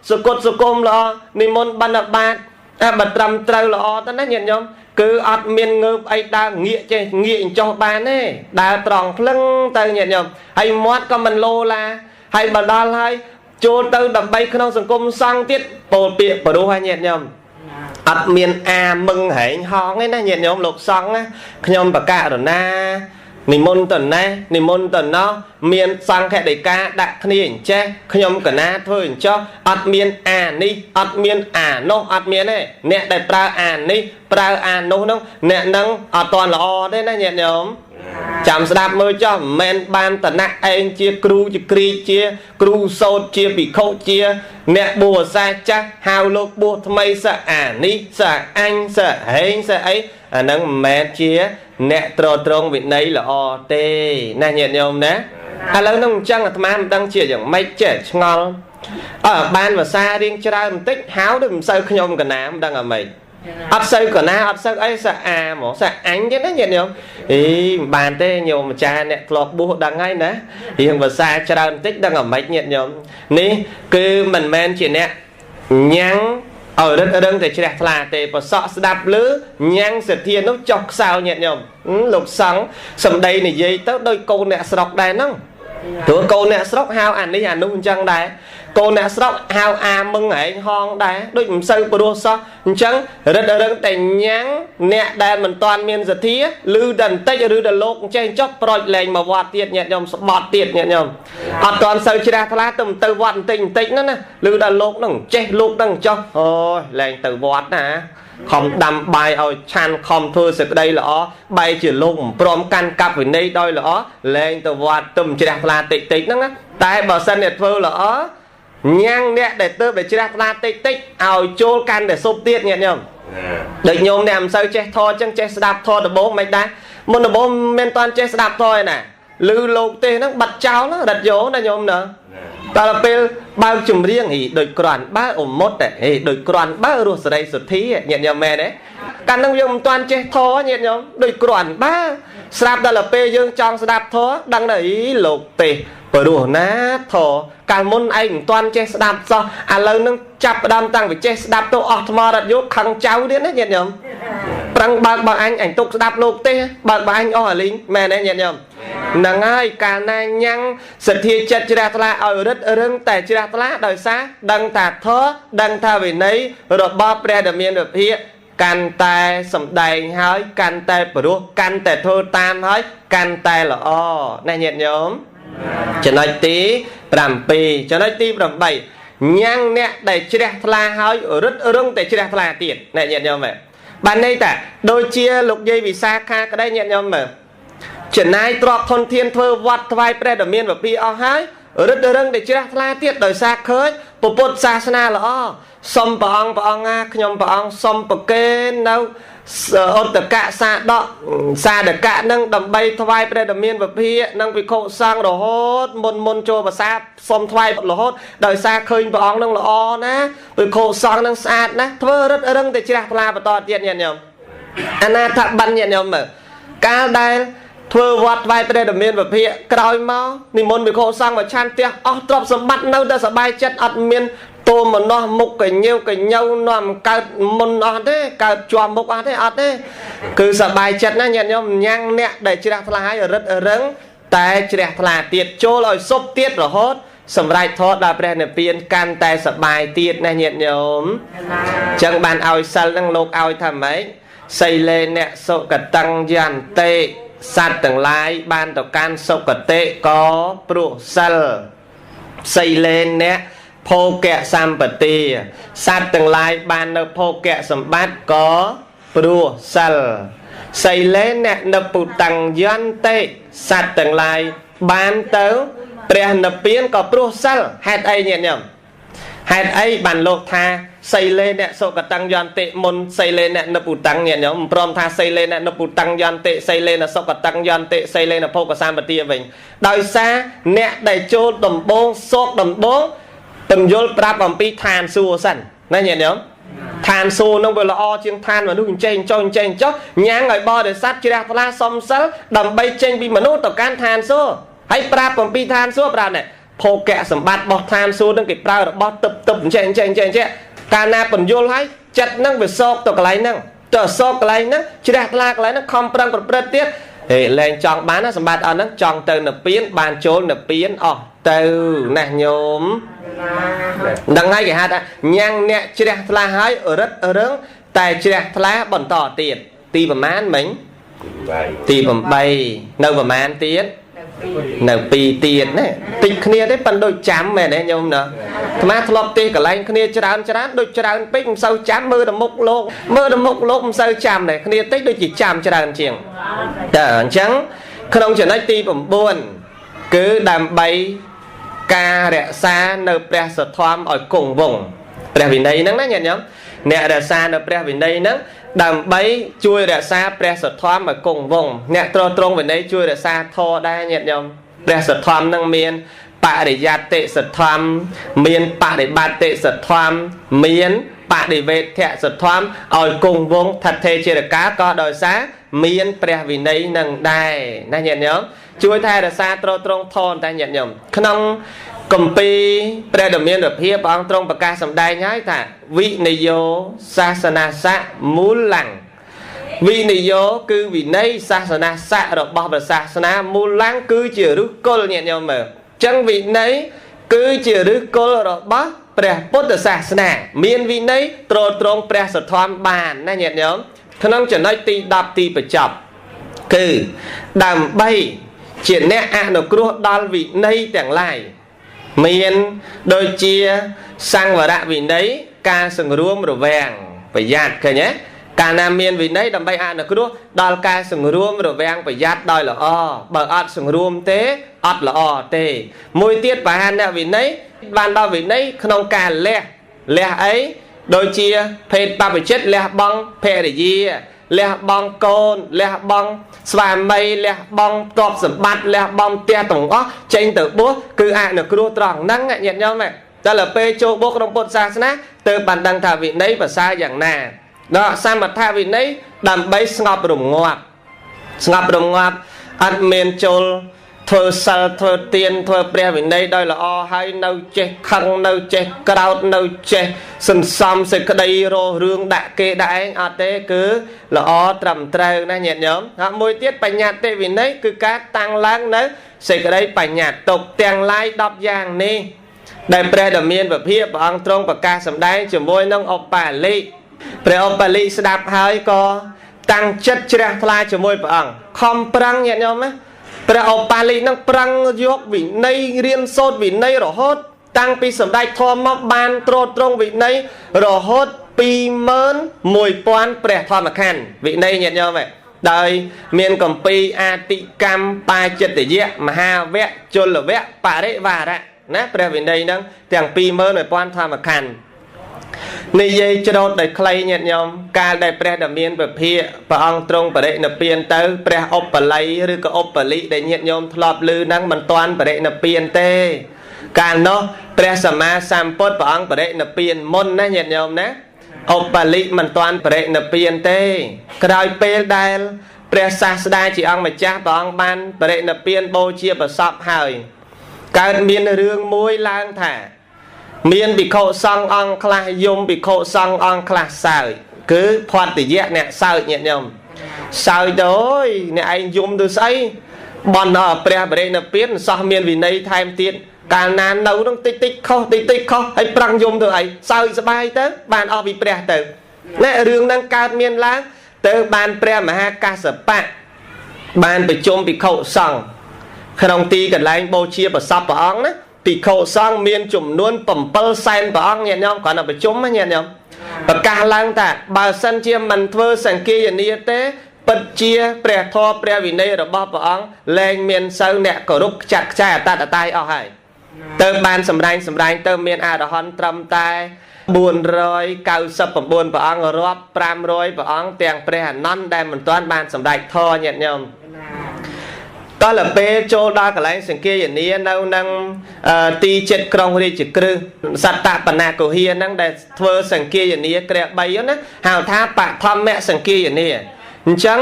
សុគតសុគមល្អនិមន្តបិណ្ឌបាតបើត្រឹមត្រូវល្អទៅណាញាតិញោមគឺអត់មានងើបអីដើរងាកចេះងាកចុះបានទេដើរត្រង់ភ្លឹងទៅញាតិញោមហើយមាត់ក៏មិនលោឡាហើយបដល់ហើយចូលទៅដើម្បីក្នុងសង្គមសង្ឃទៀតពោលពាក្យបរោះហើយញាតិញោមអត់មានអាមឹងហែងហងទេណាញាតិញោមលោកសង្ឃណាខ្ញុំបកករណានិមន្តទៅណេះនិមន្តទៅណោះមានសង្ឃដីកាដាក់គ្នាអញ្ចេះខ្ញុំកណាធ្វើអញ្ចោះអត់មានអានេះអត់មានអានោះអត់មានទេអ្នកដែលប្រើអានេះប្រើអានោះនោះអ្នកនឹងអត់តន់ល្អទេណាញាតិញោមចាំស្ដាប់មើលចុះមិនមែនបានតណៈឯងជាគ្រូជាគ្រីជាគ្រូសោតជាភិក្ខុជាអ្នកបួសសាចាស់ហៅលោកបួសថ្មីសអានេះសអញសហេងសអីអានឹងមិនមែនជាអ្នកត្រង់វិន័យល្អទេណាញាតិញោមណាឥឡូវនោះអញ្ចឹងអាត្មាមិនដឹងជាយ៉ាងម៉េចចេះឆ្ងល់បានភាសារៀងច្រើនបន្តិចហៅដូចមិនសូវខ្ញុំកណាមិនដឹងអាម៉េចអត់សូវកណាអត់សូវអីសអាហ្មងសអញទេណាញាតិញោមមិនបានទេញោមម្ចាស់អ្នកធ្លាប់បួសដឹងហើយណារៀងភាសាច្រើនបន្តិចដឹងអាម៉េចញាតិញោមនេះគឺមិនមែនជាអ្នកញ៉ាំងឲ្យរឹតរឹងតែជ្រះថ្លាទេប្រសក់ស្ដាប់ឮញ៉ាំងសទ្ធានោះចុះខ្សោយញាតិញោមលោកសង្ឃសំដីនិយាយទៅដោយកូនអ្នកស្រុកដែរហ្នឹងព្រោះកូនអ្នកស្រុកហៅអានេះអានោះអញ្ចឹងដែរកូនអ្នកស្រុកហៅអាមឹងហែងហងដែរដូចមិនសូវព្រោះសោះអញ្ចឹងរឹតរឹងតែញ៉ាំងអ្នកដែលមិនទាន់មានសទ្ធាឬតែបន្តិចឬតែលោកចេះចុះប្រូចលែងមកវត្តទៀតញាតិញោមស្បត់ទៀតញាតិញោមអត់ទាន់សូវជ្រះថ្លាទៅវត្តបន្តិចហ្នឹងណាឬតែលោកហ្នឹងចេះលោកហ្នឹងចុះអូយលែងទៅវត្តណាខំដាំបាយឲ្យឆានខំធ្វើសេចក្តីល្អបែរជាលោកមិនព្រមកាន់កាប់វិន័យដោយល្អលែងទៅវត្តទៅជ្រះថ្លាតិចហ្នឹងណាតែបើសិនអ្នកធ្វើល្អញ៉ាំងអ្នកដែលទៅតែជ្រះថ្លាតិចឲ្យចូលកាន់តែសុបទៀតញាតិញោមដូចញោមអ្នកមិនសូវចេះធរអញ្ចឹងចេះស្ដាប់ធរដំបូងមិនដែរមុនដំបូងមិនតាន់ចេះស្ដាប់ធរឯណាឮលោកទេហ្នឹងបាត់ចោលរត់យោណាញោមណាដល់ពេលបើកចម្រៀងដូចក្រាន់បើអមុតដូចក្រាន់បើរស់សេរីសុទ្ធាញាតិញោមមែនទេកាលហ្នឹងយើងមិនតាន់ចេះធរញាតិញោមដូចក្រាន់បើស្រាប់ដល់ពេលយើងចង់ស្ដាប់ធរដឹងតែលោកទេព្រោះណាធរកាលមុនឯងមិនតាន់ចេះស្ដាប់សោះឥឡូវនឹងចាប់ផ្ដើមតាំងពីចេះស្ដាប់ទៅអស់ថ្មរត់យកខឹងចៅទៀតណាញាតិញោមប្រឹងបើកបើអញទុកស្ដាប់លោកទេបើកបើអញអស់អាលីងមែនទេញាតិញោមហ្នឹងហើយកាលណាញ៉ាំងសទ្ធាចិត្តជ្រះថ្លាឲ្យរឹតរឹងតែជ្រះថ្លាដោយសារដឹងថាធរដឹងថាវិន័យរបស់ព្រះដែលមានវិភាកកាន់តែសំដែងហើយកាន់តែព្រោះកាន់តែធ្វើតាមហើយកាន់តែល្អណាញាតិញោមចំណុចទី7ចំណុចទី8ញ៉ាំងអ្នកដែលជ្រះថ្លាហើយរឹតរឹងតែជ្រះថ្លាទៀតណាញាតិញោមមើលបានន័យថាដូចជាលោកយាយវិសាខាក្តីញាតិញោមមើលចំណាយទ្រព្យធនធានធ្វើវត្តថ្វាយព្រះដែលមានវិភាកអស់ហើយរឹតរឹងតែជ្រះថ្លាទៀតដោយសារឃើញ ពុទ្ធសាសនាល្អសុំព្រះអង្គណាខ្ញុំព្រះអង្គសុំប្រគេននៅឧត្តកសាដកសាដកៈនឹងដើម្បីថ្វាយព្រះដ៏មានពភានិងភិក្ខុសង្ឃរហូតមុនចូលប្រាសាទសុំថ្វាយរហូតដោយសារឃើញព្រះអង្គនឹងល្អណាភិក្ខុសង្ឃនឹងស្អាតណាស់ធ្វើរឹតរឹងទៅជ្រះថ្លាបន្តទៀតញាតិញោមអនាថបណ្ឌញាតិញោមមើលកាលដែលធ្វើវត្តថ្វាយព្រះដ៏មានពភាក្រោយមកនិមន្តភិក្ខុសង្ឃមកឆាន់ផ្ទះអស់ទ្រព្យសម្បត្តិនៅតែសប្បាយចិត្តអត់មានតួមនោះមុខកញៀវកញៅនាំកើតមុនអស់ទេកើតជាប់មុខអស់ទេអត់ទេគឺសប្បាយចិត្តណាញាតិញោមញ៉ាំងអ្នកដែលជ្រះថ្លាហើយរឹតរឹងតែជ្រះថ្លាទៀតចូលឲ្យសុបទៀតរហូតសម្រាប់ធម៌ដល់ព្រះនិព្វានកាន់តែសប្បាយទៀតណាញាតិញោមអញ្ចឹងបានឲ្យសិលនឹងលោកឲ្យថាម៉េចសីលេអ្នកសុគតੰយន្តិសត្វទាំងឡាយបានទៅកាន់សុគតិក៏ព្រោះសិលសីលេអ្នកភោគៈសម្បទាសត្វទាំងឡាយបាននៅភោគៈសម្បត្តិក៏ព្រោះសិលសីលេអ្នកនិព្វតੰយន្តិសត្វទាំងឡាយបានទៅព្រះនិព្វានក៏ព្រោះសិលហេតុអីញាតិញោមហេតុអីបានលោកថាសីលេអ្នកសុគតੰយន្តិមុនសីលេអ្នកនិព្វតੰញាតិញោមមិនព្រមថាសីលេអ្នកនិព្វតੰយន្តិសីលេអ្នកសុគតੰយន្តិសីលេអ្នកភោគៈសម្បទាវិញដោយសារអ្នកដែលចូលដំបងសោកដំបងពន្យល់ប្រាប់អំពីឋានសួគ៌សិនណាញាតិញោមឋានសួគ៌នឹងវាល្អជាងឋានមនុស្សអញ្ចេញចុះញ៉ាំងឲ្យបរិស័ទជ្រះថ្លាសំសិលដើម្បីចេញពីមនុស្សទៅកាន់ឋានសួគ៌ហើយប្រាប់អំពីឋានសួគ៌ប្រាប់នេះភោគៈសម្បត្តិរបស់ឋានសួគ៌នឹងគេប្រើរបស់ទឹកអញ្ចេញកាលណាពន្យល់ឲ្យចិត្តនឹងវាសោកទៅកន្លែងហ្នឹងទៅសោកកន្លែងហ្នឹងជ្រះថ្លាកន្លែងហ្នឹងខំប្រឹងប្រព្រឹត្តទៀតលែងចង់បានណាសម្បត្តិអស់ហ្នឹងចង់ទៅនិព្វានបានចូលនិព្វានអស់ទៅណាញោមដឹងហើយគេហៅថាញ៉ាំងអ្នកជ្រះថ្លាហើយរឹតរឹងតែជ្រះថ្លាបន្តទៀតទីប្រមាណមិញទី8នៅប្រមាណទៀតនៅ2ទៀតណាតិចគ្នាទេប៉ុន្តែដូចចាំមែនទេញោមណាអាត្មាធ្លាប់ទេកន្លែងគ្នាច្រើនដូចច្រើនពេកមិនសូវចាំមើលទៅមុខលោកមិនសូវចាំដែរគ្នាតិចដូចជាចាំច្រើនជាងតើអញ្ចឹងក្នុងចំណុចទី9គឺដើម្បីការរក្សានៅព្រះសទ្ធម្មឲ្យគង់វង្សព្រះវិន័យហ្នឹងណាញាតិញោមអ្នករក្សានៅព្រះវិន័យហ្នឹងដើម្បីជួយរក្សាព្រះសទ្ធម្មឲ្យគង់វង្សអ្នកត្រង់វិន័យជួយរក្សាធម៌ដែរញាតិញោមព្រះសទ្ធម្មហ្នឹងមានបរិយត្តិសទ្ធម្មមានបរិបត្តិសទ្ធម្មមានបដិវេធសទ្ធម្មឲ្យគង់វង្សថដ្ឋេជារកាក៏ដោយសារមានព្រះវិន័យនឹងដែរណាញាតិញោមជួយថែរក្សាត្រង់ធម៌តែញាតិញោមក្នុងគម្ពីរព្រះដ៏មានពភាព្រះអង្គទ្រង់ប្រកាសសម្ដែងហើយថាវិនយោសាសនាស័កមូលੰវិនយោគឺវិន័យសាសនាស័ករបស់ព្រះសាសនាមូលੰគឺជាឫសគល់ញាតិញោមមើលអញ្ចឹងវិន័យគឺជាឫសគល់របស់ព្រះពុទ្ធសាសនាមានវិន័យត្រង់ព្រះសទ្ធម្មបានណាញាតិញោមក្នុងចំណុចទី10ទីបញ្ចប់គឺដើម្បីជាអ្នកអនុគ្រោះដល់វិន័យទាំងឡាយមានដូចជាសង្វរៈវិន័យការសង្រួមរវាងប្រយ័ត្នឃើញទេកាលណាមានវិន័យដើម្បីអនុគ្រោះដល់ការសង្រួមរវាងប្រយ័ត្នដោយល្អបើអត់សង្រួមទេអត់ល្អទេមួយទៀតបហានវិន័យបានដល់វិន័យក្នុងការលះអីដូចជាភេទបព្វជិតលះបង់ភរិយាលះបង់កូនលះបង់ស្វាមីលះបង់ទ្រព្យសម្បត្តិលះបង់ផ្ទះទាំងអស់ចេញទៅបួសគឺអនុគ្រោះត្រង់ហ្នឹងញាតិញោមតែដល់ពេលចូលបួសក្នុងពុទ្ធសាសនាទើបបានដឹងថាវិន័យប្រសើរយ៉ាងណាដល់សមថវិន័យដើម្បីស្ងប់រងាប់អត់មានចូលធ្វើសិលធ្វើទានធ្វើព្រះវិន័យដោយល្អហើយនៅចេះខឹងនៅចេះក្រោធនៅចេះសន្សំសេចក្តីរស់រឿងដាក់គេដាក់ឯងអត់ទេគឺល្អត្រឹមត្រូវណាញាតិញោមហើយមួយទៀតបញ្ញត្តិវិន័យគឺការតាំងឡើងនៅសេចក្តីបញ្ញត្តិទុកទាំងឡាយ10យ៉ាងនេះដែលព្រះដ៏មានពភាព្រះអង្គទ្រង់ប្រកាសសម្ដែងជាមួយនឹងឧបាលិព្រះឧបាលិស្ដាប់ហើយក៏តាំងចិត្តជ្រះថ្លាជាមួយព្រះអង្គខំប្រឹងញាតិញោមណាព្រះឧបាលិនឹងប្រឹងយកវិន័យរៀនសូត្រវិន័យរហូតតាំងពីសម្ដេចធម៌មកបានត្រង់វិន័យរហូត21000ព្រះធម្មខណ្ឌវិន័យញាតិញោមដោយមានគម្ពីរអាតិកម្មបាចិត្តយៈមហាវៈជលវៈបរិវារៈ ណាព្រះវិន័យហ្នឹងទាំង21000ធម្មខណ្ឌនិយាយច្រូតដោយខ្លីញាតិញោមកាលដែលព្រះដែលមានពភាកព្រះអង្គទ្រង់បរិនិព្វានទៅព្រះឧបល័យឬក៏ឧបលិដែលញាតិញោមធ្លាប់ឮហ្នឹងមិនទាន់បរិនិព្វានទេកាលនោះព្រះសម្មាសម្ពុទ្ធព្រះអង្គបរិនិព្វានមុនណាញាតិញោមណាឧបលិមិនទាន់បរិនិព្វានទេក្រោយពេលដែលព្រះសាស្តាជាអង្គម្ចាស់ព្រះអង្គបានបរិនិព្វានបូជាប្រសពហើយកើតមានរឿងមួយឡើងថាមានភិក្ខុសង្ឃអង្គខ្លះយំភិក្ខុសង្ឃអង្គខ្លះសើចគឺផាត់តយៈអ្នកសើចញាតិញោមសើចទៅអើយអ្នកឯងយំទៅស្អីបន់ដល់ព្រះបរិនិព្វានសោះមានវិន័យថែមទៀតកាលណានៅនឹងតិចតិចខុសតិចតិចខុសហើយប្រឹងយំទៅអីសើចស្បាយទៅបានអស់ពីព្រះទៅណែរឿងហ្នឹងកើតមានឡើងទៅបានព្រះមហាកាសបៈបានប្រជុំភិក្ខុសង្ឃក្នុងទីកន្លែងបូជាប្រសពព្រះអង្គណាភិក្ខុសង្ឃមានចំនួន7សែនព្រះអង្គញាតិញោមគ្រាន់តែប្រជុំណាញាតិញោមប្រកាសឡើងថាបើសិនជាមិនធ្វើសង្គាយនាទេពិតជាព្រះធម៌ព្រះវិន័យរបស់ព្រះអង្គលែងមានសូវអ្នកគោរពខ្ចាត់ខ្ចាយអតតតាយអស់ហើយទៅបានសម្ដែងទៅមានអរហន្តត្រឹមតែ499ព្រះអង្គរាប់500ព្រះអង្គទាំងព្រះអនន្តដែលមិនទាន់បានសម្ដែងធម៌ញាតិញោមតើពេលចូលដល់កន្លែងសង្គាយនានៅនឹងទីចិត្តក្រុងរាជក្រឹសសត្តបណាកុហាហ្នឹងដែលធ្វើសង្គាយនាគ្រា3ណាហៅថាបឋមសង្គាយនាអញ្ចឹង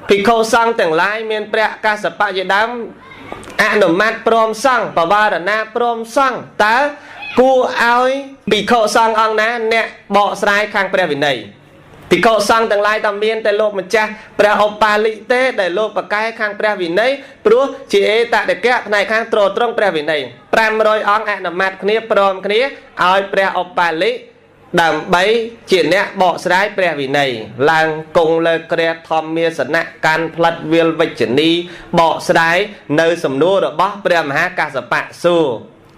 ភិក្ខុសង្ឃទាំងឡាយមានព្រះកាសបៈជាដើមអនុម័តព្រមសង្ឃបវារណាព្រមសង្ឃតើគួរឲ្យភិក្ខុសង្ឃអង្គណាអ្នកបកស្រាយខាងព្រះវិន័យភិក្ខុសង្ឃទាំងឡាយតែមានតែលោកម្ចាស់ព្រះឧបាលិទេដែលលោកបកែខាងព្រះវិន័យព្រោះជាអេតតកៈផ្នែកខាងត្រត្រង់ព្រះវិន័យ500អង្គអនុម័តគ្នាព្រមគ្នាឲ្យព្រះឧបាលិដើម្បីជាអ្នកបកស្រាយព្រះវិន័យឡើងគង់លើគ្រាធម្មាសនៈកាន់ផ្លិតវិលវិជ្ជនីបកស្រាយនៅសំណួររបស់ព្រះមហាកាសបៈសួរ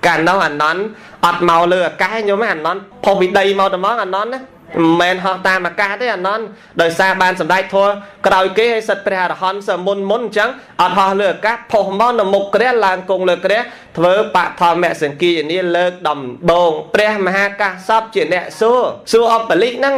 កាលនោះអានន្តអត់មកលើអាកាសញោមអានន្តផុសពីដីមកតែមកអានន្តណាមិនមែនហោះតាមអាកាសទេអានន្តដោយសារបានសម្ដែងធម៌ក្រោយគេឲ្យសិតព្រះអរហន្តសមុនអញ្ចឹងអត់ហោះលើអាកាសផុសមកនៅមុខគ្រាឡើងគង់លើគ្រាធ្វើបឋមសង្គាយនាលើកដំបងព្រះមហាកាសបជាអ្នកសួរឧបលិហ្នឹង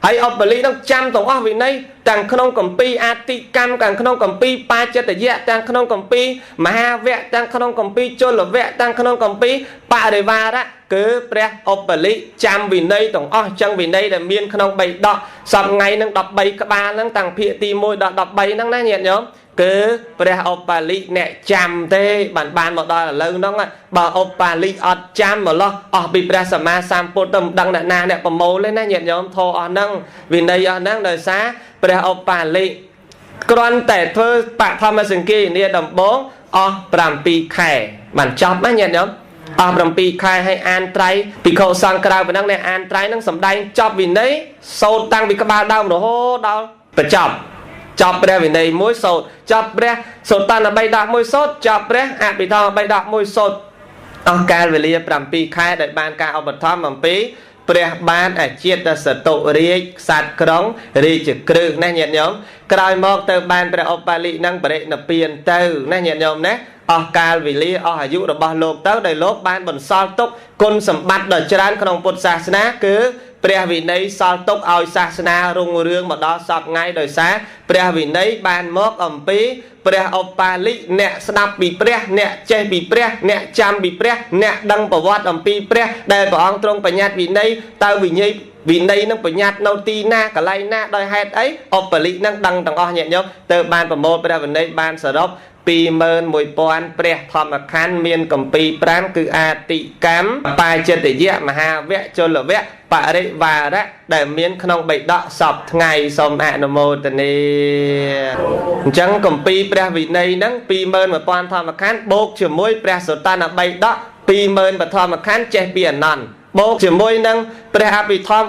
ហើយឧបលិហ្នឹងចាំទាំងអស់វិន័យទាំងក្នុងកម្ពីអតិកម្មទាំងក្នុងកម្ពីបាចិត្តយៈទាំងក្នុងកម្ពីមហាវៈទាំងក្នុងកម្ពីជលវៈទាំងក្នុងកម្ពីបរិវារៈគឺព្រះឧបលិចាំវិន័យទាំងអស់ចឹងវិន័យដែលមានក្នុង3ដកសប្ងៃនឹង13ក្បាលហ្នឹងតាំងភាគទី1ដល់13ហ្នឹងណាញាតិញោមគឺព្រះឧបាលិអ្នកចាំទេបានមកដល់ឥឡូវហ្នឹងបើឧបាលិអត់ចាំម្លោះអស់ពីព្រះសម្មាសម្ពុទ្ធទៅមិនដឹងអ្នកណាអ្នកប្រមូលទេណាញាតិញោមធម៌អស់ហ្នឹងវិន័យអស់ហ្នឹងដោយសារព្រះឧបាលិគ្រាន់តែធ្វើបឋមសង្គាយនាដំបងអស់7ខែបានចប់ណាញាតិញោមអស់7ខែឲ្យអានត្រៃភិក្ខុសង្ឃក្រៅប៉ុណ្ណឹងអ្នកអានត្រៃហ្នឹងសំដែងចប់វិន័យសូត្រតាំងពីក្បាលដើមរហូតដល់បញ្ចប់ចប់ព្រះវិន័យមួយសូត្រចប់ព្រះសូត្រតាន3ដកមួយសូត្រចប់ព្រះអភិធម្ម3ដកមួយសូត្រអស់កាលវេលា7ខែដែលបានការឧបត្ថម្ភអំពីព្រះបានអជាតិសតុរាជក្សត្រក្រុងរាជក្រឹសណាញាតិញោមក្រោយមកទៅបានព្រះឧបាលិនឹងបរិនិព្វានទៅណាញាតិញោមណាអស់កាលវេលាអស់អាយុរបស់លោកទៅដែលលោកបានបន្សល់ទុកគុណសម្បត្តិដ៏ច្រើនក្នុងពុទ្ធសាសនាគឺព្រះវិន័យសល់ទុកឲ្យសាសនារុងរឿងមកដល់សពថ្ងៃដោយសារព្រះវិន័យបានមកអំពីព្រះឧបាលិអ្នកស្ដាប់ពីព្រះអ្នកចេះពីព្រះអ្នកចាំពីព្រះអ្នកដឹងប្រវត្តិអំពីព្រះដែលព្រះអង្គទ្រង់បញ្ញត្តិវិន័យតើវិន័យនឹងបញ្ញត្តិនៅទីណាកន្លែងណាដោយហេតុអីឧបាលិនឹងដឹងទាំងអស់ញាតិញោមទៅបានប្រមូលព្រះវិន័យបានសរុប21000ព្រះធម្មខណ្ឌមានកម្ពី5គឺអាតិកម្មបាចិត្តយៈមហាវៈជលវៈបរិវារៈដែលមានក្នុងបិដកសពថ្ងៃសូមអនុមោទនាអញ្ចឹងកម្ពីព្រះវិន័យហ្នឹង21000ធម្មខណ្ឌបូកជាមួយព្រះសុត្តនបិដក20000ធម្មខណ្ឌចេះពីអនន្តបូកជាមួយនឹងព្រះអភិធម្ម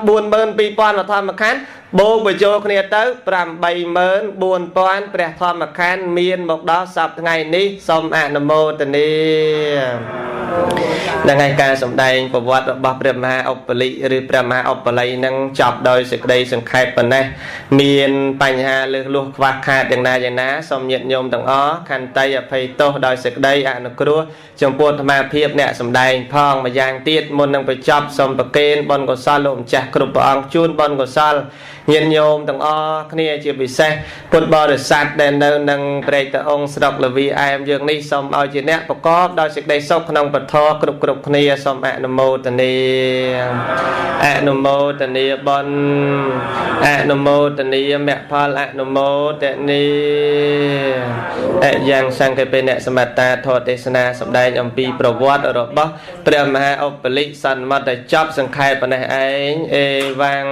42000ធម្មខណ្ឌបូកបញ្ចូលគ្នាទៅ84000ព្រះធម្មខណ្ឌមានមកដល់សប្តាហ៍ថ្ងៃនេះសូមអនុមោទនា đang ngày ca sầm đaiประวัติរបស់ព្រះមហាឧបលិឬព្រះមហាឧបល័យនឹងចប់ដោយសេចក្តីសង្ខេបប៉ុណ្ណេះមានបញ្ហាលើសលួសខ្វះខាតយ៉ាងណាសូមញាតិញោមទាំងអស់ខន្តីអភ័យទោសដោយសេចក្តីអនុគ្រោះចំពោះអាត្មាភាពអ្នកសំដែងផងម្យ៉ាងទៀតមុននឹងបញ្ចប់សូមប្រគេនបុណ្យកុសលលោកម្ចាស់គ្រប់ព្រះអង្គជូនបុណ្យកុសលញាតិញោមទាំងអស់គ្នាជាពិសេសពុទ្ធបរិស័ទដែលនៅនឹងព្រែកតាអង្គស្រុកលវីអែមយើងនេះសូមឲ្យជាអ្នកប្រកបដោយសេចក្តីសុខក្នុងពធគ្រប់គ្នាសូមអនុមោទនាបុណ្យអនុមោទនាមគ្គផលអនុមោទនាយ៉ាងសង្ឃពេអ្នកសមត្តាធម៌ទេសនាសម្ដែងអំពីប្រវត្តិរបស់ព្រះមហាឧបលិសន្មតតែចប់សង្ខេបប៉ុណ្ណេះឯងអេវ៉ាំង